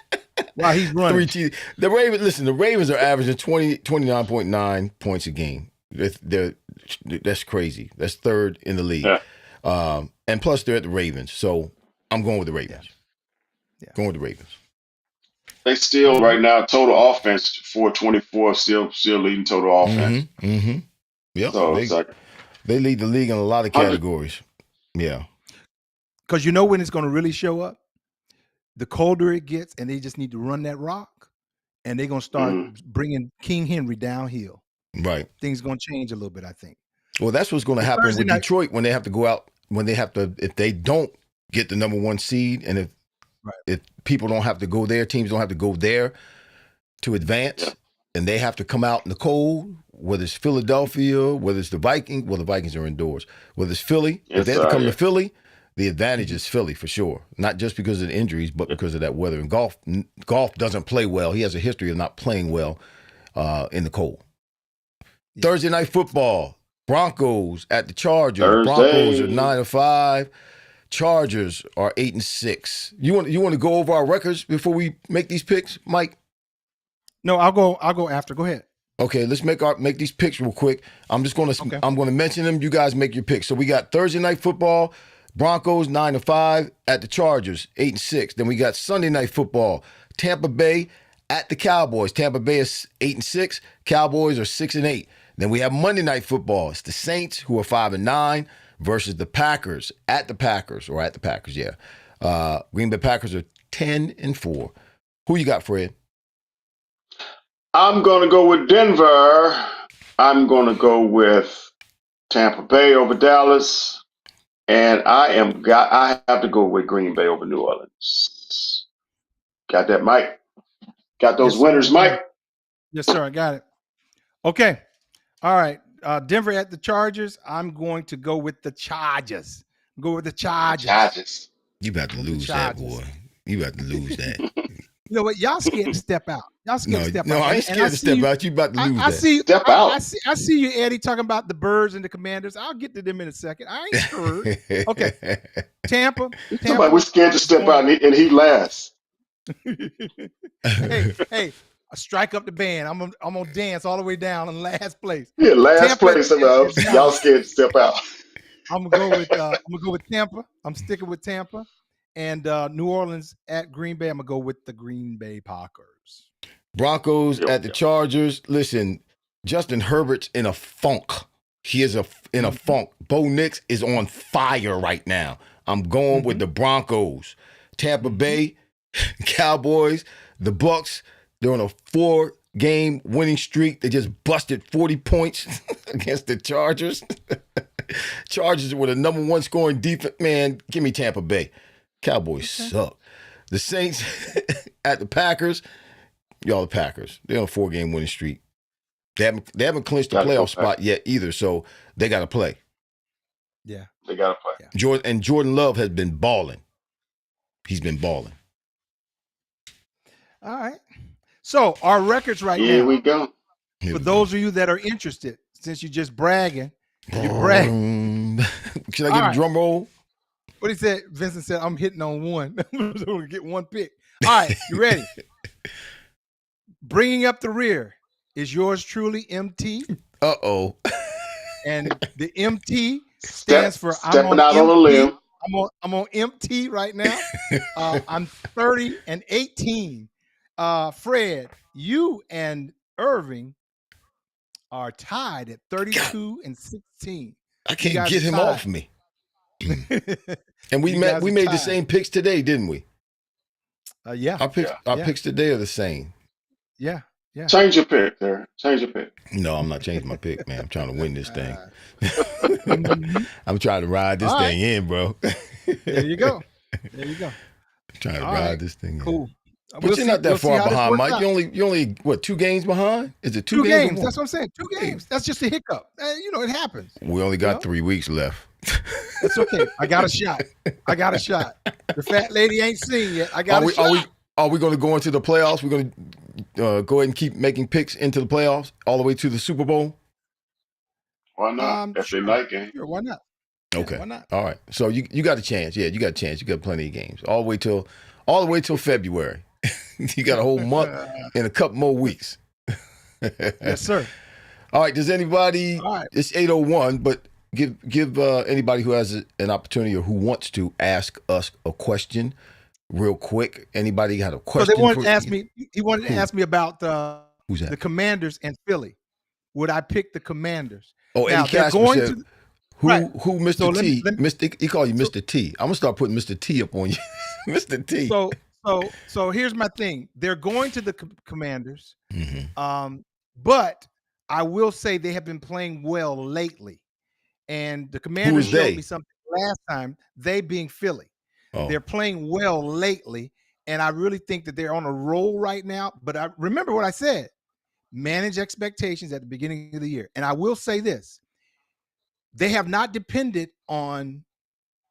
while he's running. 3 TDs. The Ravens are averaging 29.9 points a game. That's crazy. That's third in the league. Yeah. And plus, they're at the Ravens. So I'm going with the Ravens. Yeah. Going with the Ravens. They still, right now, total offense, 424, still leading total offense. Mm-hmm. Yep. So they lead the league in a lot of categories. Yeah. Because you know when it's going to really show up? The colder it gets, and they just need to run that rock, and they're going to start bringing King Henry downhill. Right. Things going to change a little bit, I think. Well, that's what's going to happen with Detroit when they have to go out, if they don't get the number 1 seed, and if people don't have to go there, teams don't have to go there to advance, and they have to come out in the cold, whether it's Philadelphia, whether it's the Vikings. Well, the Vikings are indoors. Whether it's Philly, if they have to come to Philly, the advantage is Philly for sure. Not just because of the injuries, but because of that weather. And golf doesn't play well. He has a history of not playing well in the cold. Yeah. Thursday night football. Broncos at the Chargers. The Broncos are 9-5. Chargers are 8-6. You want to go over our records before we make these picks, Mike? No, I'll go after. Go ahead. Okay, let's make these picks real quick. I'm going to mention them. You guys make your picks. So we got Thursday night football. Broncos 9-5 at the Chargers 8-6. Then we got Sunday night football. Tampa Bay at the Cowboys. Tampa Bay is 8-6. Cowboys are 6-8. Then we have Monday night football. It's the Saints, who are 5-9, versus the Packers at the Packers. Yeah. Green Bay Packers are 10-4. Who you got, Fred? I'm going to go with Denver. I'm going to go with Tampa Bay over Dallas. And I have to go with Green Bay over New Orleans. Got that, Mike? Got those winners, Mike? Yes, sir. I got it. Okay. All right. Denver at the Chargers. I'm going to go with the Chargers. Go with the Chargers. You about to lose that, boy. You about to lose that. You know what? Y'all scared to step out. Y'all scared to step out. No, I ain't scared to step out. You about to lose that. Step out. I see you, Eddie, talking about the Birds and the Commanders. I'll get to them in a second. I ain't scared. Okay. Tampa. Somebody was scared to step out, and he laughs. Hey, I strike up the band. I'm gonna dance all the way down in last place. Yeah, last place. Y'all scared to step out. I'm gonna go with Tampa. I'm sticking with Tampa. And New Orleans at Green Bay. I'm going to go with the Green Bay Packers. Broncos at the Chargers. Listen, Justin Herbert's in a funk. He is in a funk. Bo Nix is on fire right now. I'm going with the Broncos. Tampa Bay, Cowboys, the Bucks. They're on a 4-game winning streak. They just busted 40 points against the Chargers. Chargers were the number 1 scoring defense. Man, give me Tampa Bay. Cowboys suck. The Saints at the Packers. Y'all, the Packers. They're on a 4-game winning streak. They haven't clinched the playoff spot yet either, so they got to play. Yeah. They got to play. Yeah. Jordan Love has been balling. He's been balling. All right. So our records right now. Here we go. For those of you that are interested, since you're just bragging, you're bragging. Should I get a drum roll? What he said, Vincent said, I'm hitting on one. I'm going to get one pick. All right, you ready? Bringing up the rear. is yours truly, MT. Uh-oh. And the MT stands for stepping out on a limb. I'm on MT right now. I'm 30 and 18. Fred, you and Irving are tied at 32 and 16. I can't get him off me. And we made the same picks today, didn't we? Yeah. Our picks today are the same. Yeah. Change your pick, there. Change your pick. No, I'm not changing my pick, man. I'm trying to win this thing. I'm trying to ride this thing in, bro. There you go. I'm trying to ride this thing in. Cool. But you're not that far behind, Mike. You're only what, 2 games behind? Is it two games? That's what I'm saying. 2 games. That's just a hiccup. It happens. We only got 3 weeks left. That's okay. I got a shot. The fat lady ain't seen yet. I got a shot. Are we going to go into the playoffs? We're going to go ahead and keep making picks into the playoffs all the way to the Super Bowl? Why not? That's a night game. Sure, why not? Okay. Yeah, why not? All right. So you got a chance. Yeah, you got a chance. You got plenty of games. All the way till February. You got a whole month and a couple more weeks. Yes, sir. All right. Does anybody? All right. It's 8:01, but give anybody who has an opportunity or who wants to ask us a question real quick. Anybody got a question? So they wanted to ask me. He wanted to ask me about who's that? The Commanders and Philly. Would I pick the Commanders? Oh, now, Eddie Casper said, who Mr. So T? He called you Mr. T. I'm gonna start putting Mr. T up on you, Mr. T. So here's my thing. They're going to the Commanders, but I will say they have been playing well lately. And the Commanders showed me something last time. They being Philly, they're playing well lately, and I really think that they're on a roll right now. But I remember what I said: manage expectations at the beginning of the year. And I will say this: they have not depended on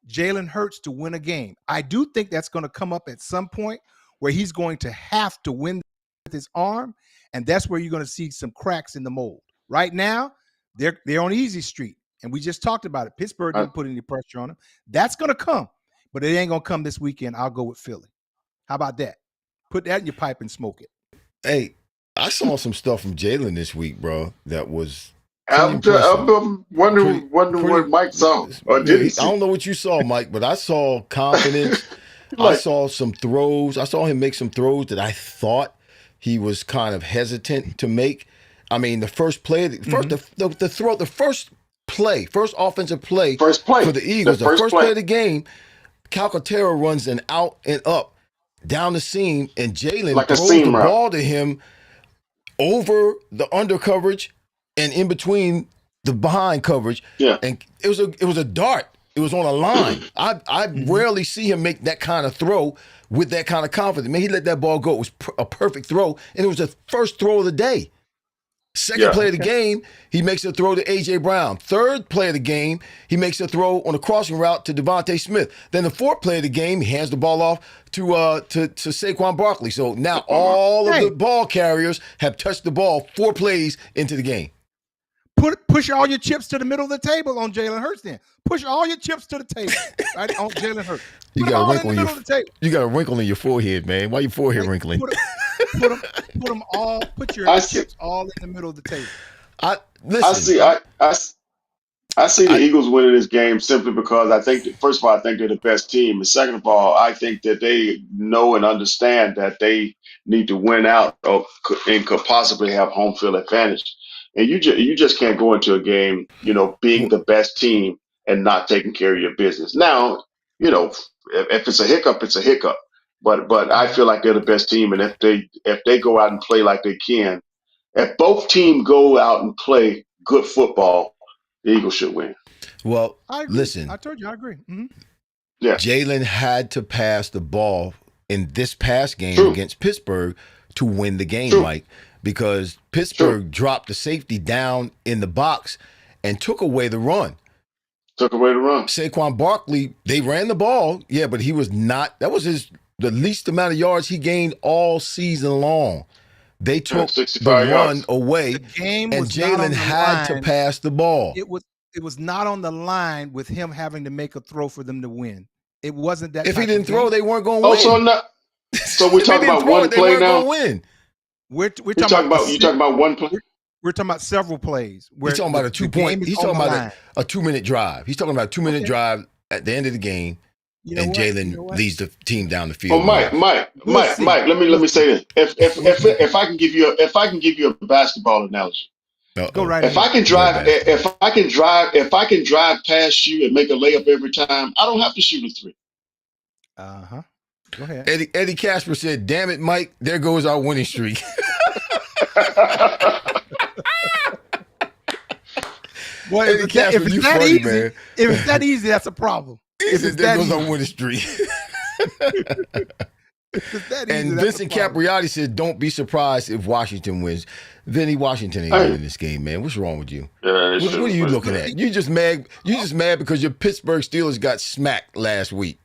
Jalen Hurts to win a game. I do think that's going to come up at some point where he's going to have to win with his arm, and that's where you're going to see some cracks in the mold. Right now, they're on easy street, and we just talked about it. Pittsburgh didn't put any pressure on them. That's going to come, but it ain't going to come this weekend. I'll go with Philly. How about that? Put that in your pipe and smoke it. Hey, I saw some stuff from Jalen this week, bro, that was I'm wondering what Mike saw or did he see? I don't know what you saw, Mike, but I saw confidence. I saw some throws. I saw him make some throws that I thought he was kind of hesitant to make. I mean, the first play, the first offensive play for the Eagles, the first play of the game, Calcaterra runs an out and up down the seam, and Jalen throws the ball to him over the under coverage and in between the behind coverage. Yeah. And it was a dart. It was on a line. I rarely see him make that kind of throw with that kind of confidence. Man, he let that ball go. It was a perfect throw, and it was the first throw of the day. Second play of the game, he makes a throw to A.J. Brown. Third play of the game, he makes a throw on a crossing route to Devontae Smith. Then the fourth play of the game, he hands the ball off to Saquon Barkley. So now all of the ball carriers have touched the ball 4 plays into the game. Push all your chips to the middle of the table on Jalen Hurts. Then push all your chips to the table, right, on Jalen Hurts. You got a wrinkle in the table. You got a wrinkle in your forehead, man. Why your forehead wrinkling? Put your chips all in the middle of the table. I see the Eagles winning this game simply because I think first of all, I think they're the best team, and second of all, I think that they know and understand that they need to win out and could possibly have home field advantage. And you just can't go into a game, being the best team and not taking care of your business. Now, if it's a hiccup, it's a hiccup. But I feel like they're the best team, and if they go out and play like they can, if both teams go out and play good football, the Eagles should win. Well, listen, I told you I agree. Mm-hmm. Yeah, Jalen had to pass the ball in this past game against Pittsburgh to win the game, Mike. Because Pittsburgh dropped the safety down in the box and took away the run. Saquon Barkley, they ran the ball, but he was not. That was the least amount of yards he gained all season long. They took the run away, and Jalen had to pass the ball. It was not on the line with him having to make a throw for them to win. It wasn't that. If he didn't throw, they weren't going to win. So we're talking about one play now. Win. We're talking about one play. We're talking about several plays. He's talking about a 2-point. He's talking about a 2-minute drive. He's talking about a 2-minute drive at the end of the game, and Jalen leads the team down the field. Oh, Mike, let me say this. If I can give you a basketball analogy. Go right. If I can drive past you and make a layup every time, I don't have to shoot a 3. Go ahead. Eddie Casper said, "Damn it, Mike! There goes our winning streak." Boy, Eddie Casper, you funny, man. If it's that easy, that's a problem. There goes our winning streak. And Vincent Capriati said, "Don't be surprised if Washington wins." Vinny, Washington ain't winning this game, man. What's wrong with you? What are you looking at? You just mad because your Pittsburgh Steelers got smacked last week.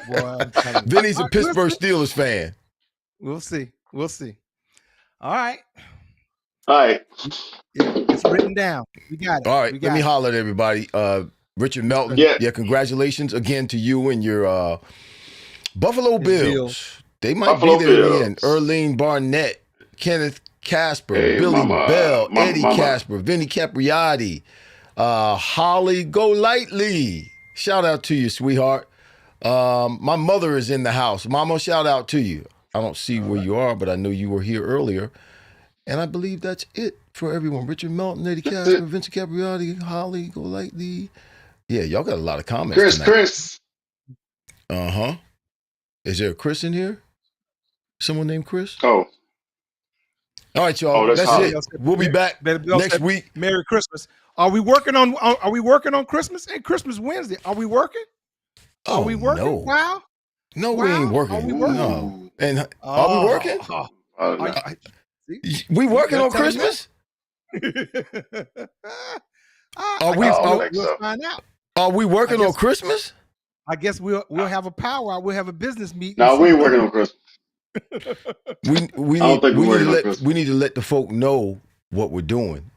Boy, Vinny's a Pittsburgh Steelers fan. We'll see. All right. It's written down. We got it. All right. Let me holler at everybody. Richard Melton. Yeah. Congratulations again to you and your Buffalo Bills. They might be there again. Erling Barnett, Kenneth Casper, Billy Bell, Eddie Casper, Vinny Capriati, Holly Golightly. Shout out to you, sweetheart. My mother is in the house. Mama, shout out to you. I don't see where you are, but I know you were here earlier. And I believe that's it for everyone. Richard Melton, Eddie Casper, Vincent Capriati, Holly Golightly. Yeah, y'all got a lot of comments tonight. Chris. Is there a Chris in here? Someone named Chris? Oh. All right, y'all. That's it. We'll be back next week. Merry Christmas. Are we working on Christmas and Christmas Wednesday? Are we working? Are we working? No. Wow. No, we ain't working. Are we working? No. And are we working? We working on Christmas? We'll find out. Are we working on Christmas? I guess we'll have a power. We'll have a business meeting. No, we ain't working on Christmas. We need to let the folk know what we're doing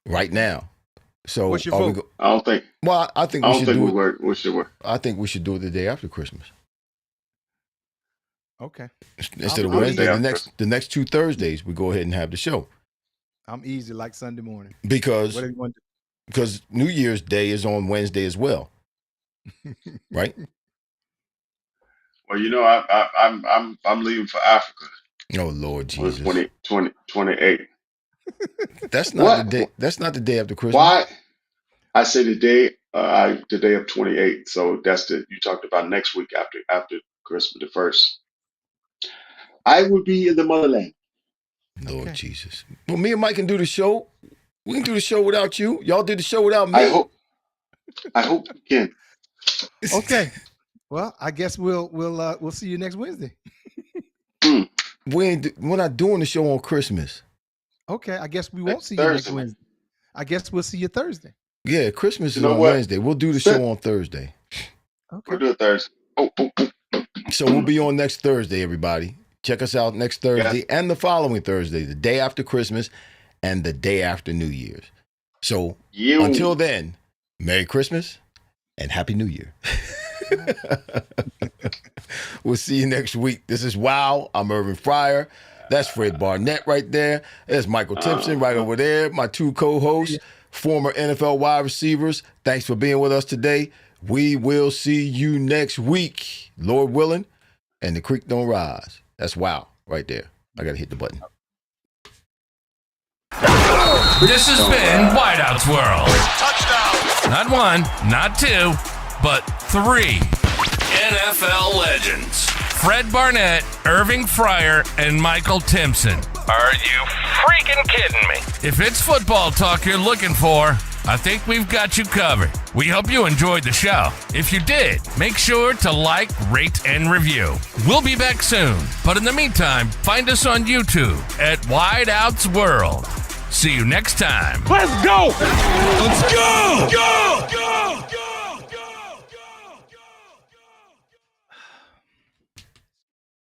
right now. So what's your vote? I don't think. Well, I think we should do it. We should work. I think we should do it the day after Christmas. Okay. Instead of Wednesday, the next 2 Thursdays, we go ahead and have the show. I'm easy like Sunday morning. Because New Year's Day is on Wednesday as well. Right? Well, I'm leaving for Africa. Oh Lord Jesus. 28. That's not the day. That's not the day after Christmas. Why? I say the day of 28. So that's you talked about next week after Christmas, the 1st. I would be in the motherland. Lord Jesus. Well, me and Mike can do the show. We can do the show without you. Y'all did the show without me. I hope we can. Okay. Well, I guess we'll see you next Wednesday. We're not doing the show on Christmas. Okay, I guess we won't see you next Wednesday. I guess we'll see you Thursday. Yeah, Christmas is on Wednesday. We'll do the show on Thursday. Okay. We'll do it Thursday. So we'll be on next Thursday, everybody. Check us out next Thursday and the following Thursday, the day after Christmas and the day after New Year's. So until then, Merry Christmas and Happy New Year. We'll see you next week. This is Wow. I'm Irving Fryar. That's Fred Barnett right there. There's Michael Timpson right over there. My 2 co-hosts, former NFL wide receivers. Thanks for being with us today. We will see you next week, Lord willing, and the creek don't rise. That's Wow right there. I got to hit the button. This has been Wideout's World. Touchdown. Not 1, not 2, but 3 NFL legends. Fred Barnett, Irving Fryar, and Michael Timpson. Are you freaking kidding me? If it's football talk you're looking for, I think we've got you covered. We hope you enjoyed the show. If you did, make sure to like, rate, and review. We'll be back soon. But in the meantime, find us on YouTube at Wideout's World. See you next time. Let's go! Let's go! Go! Go!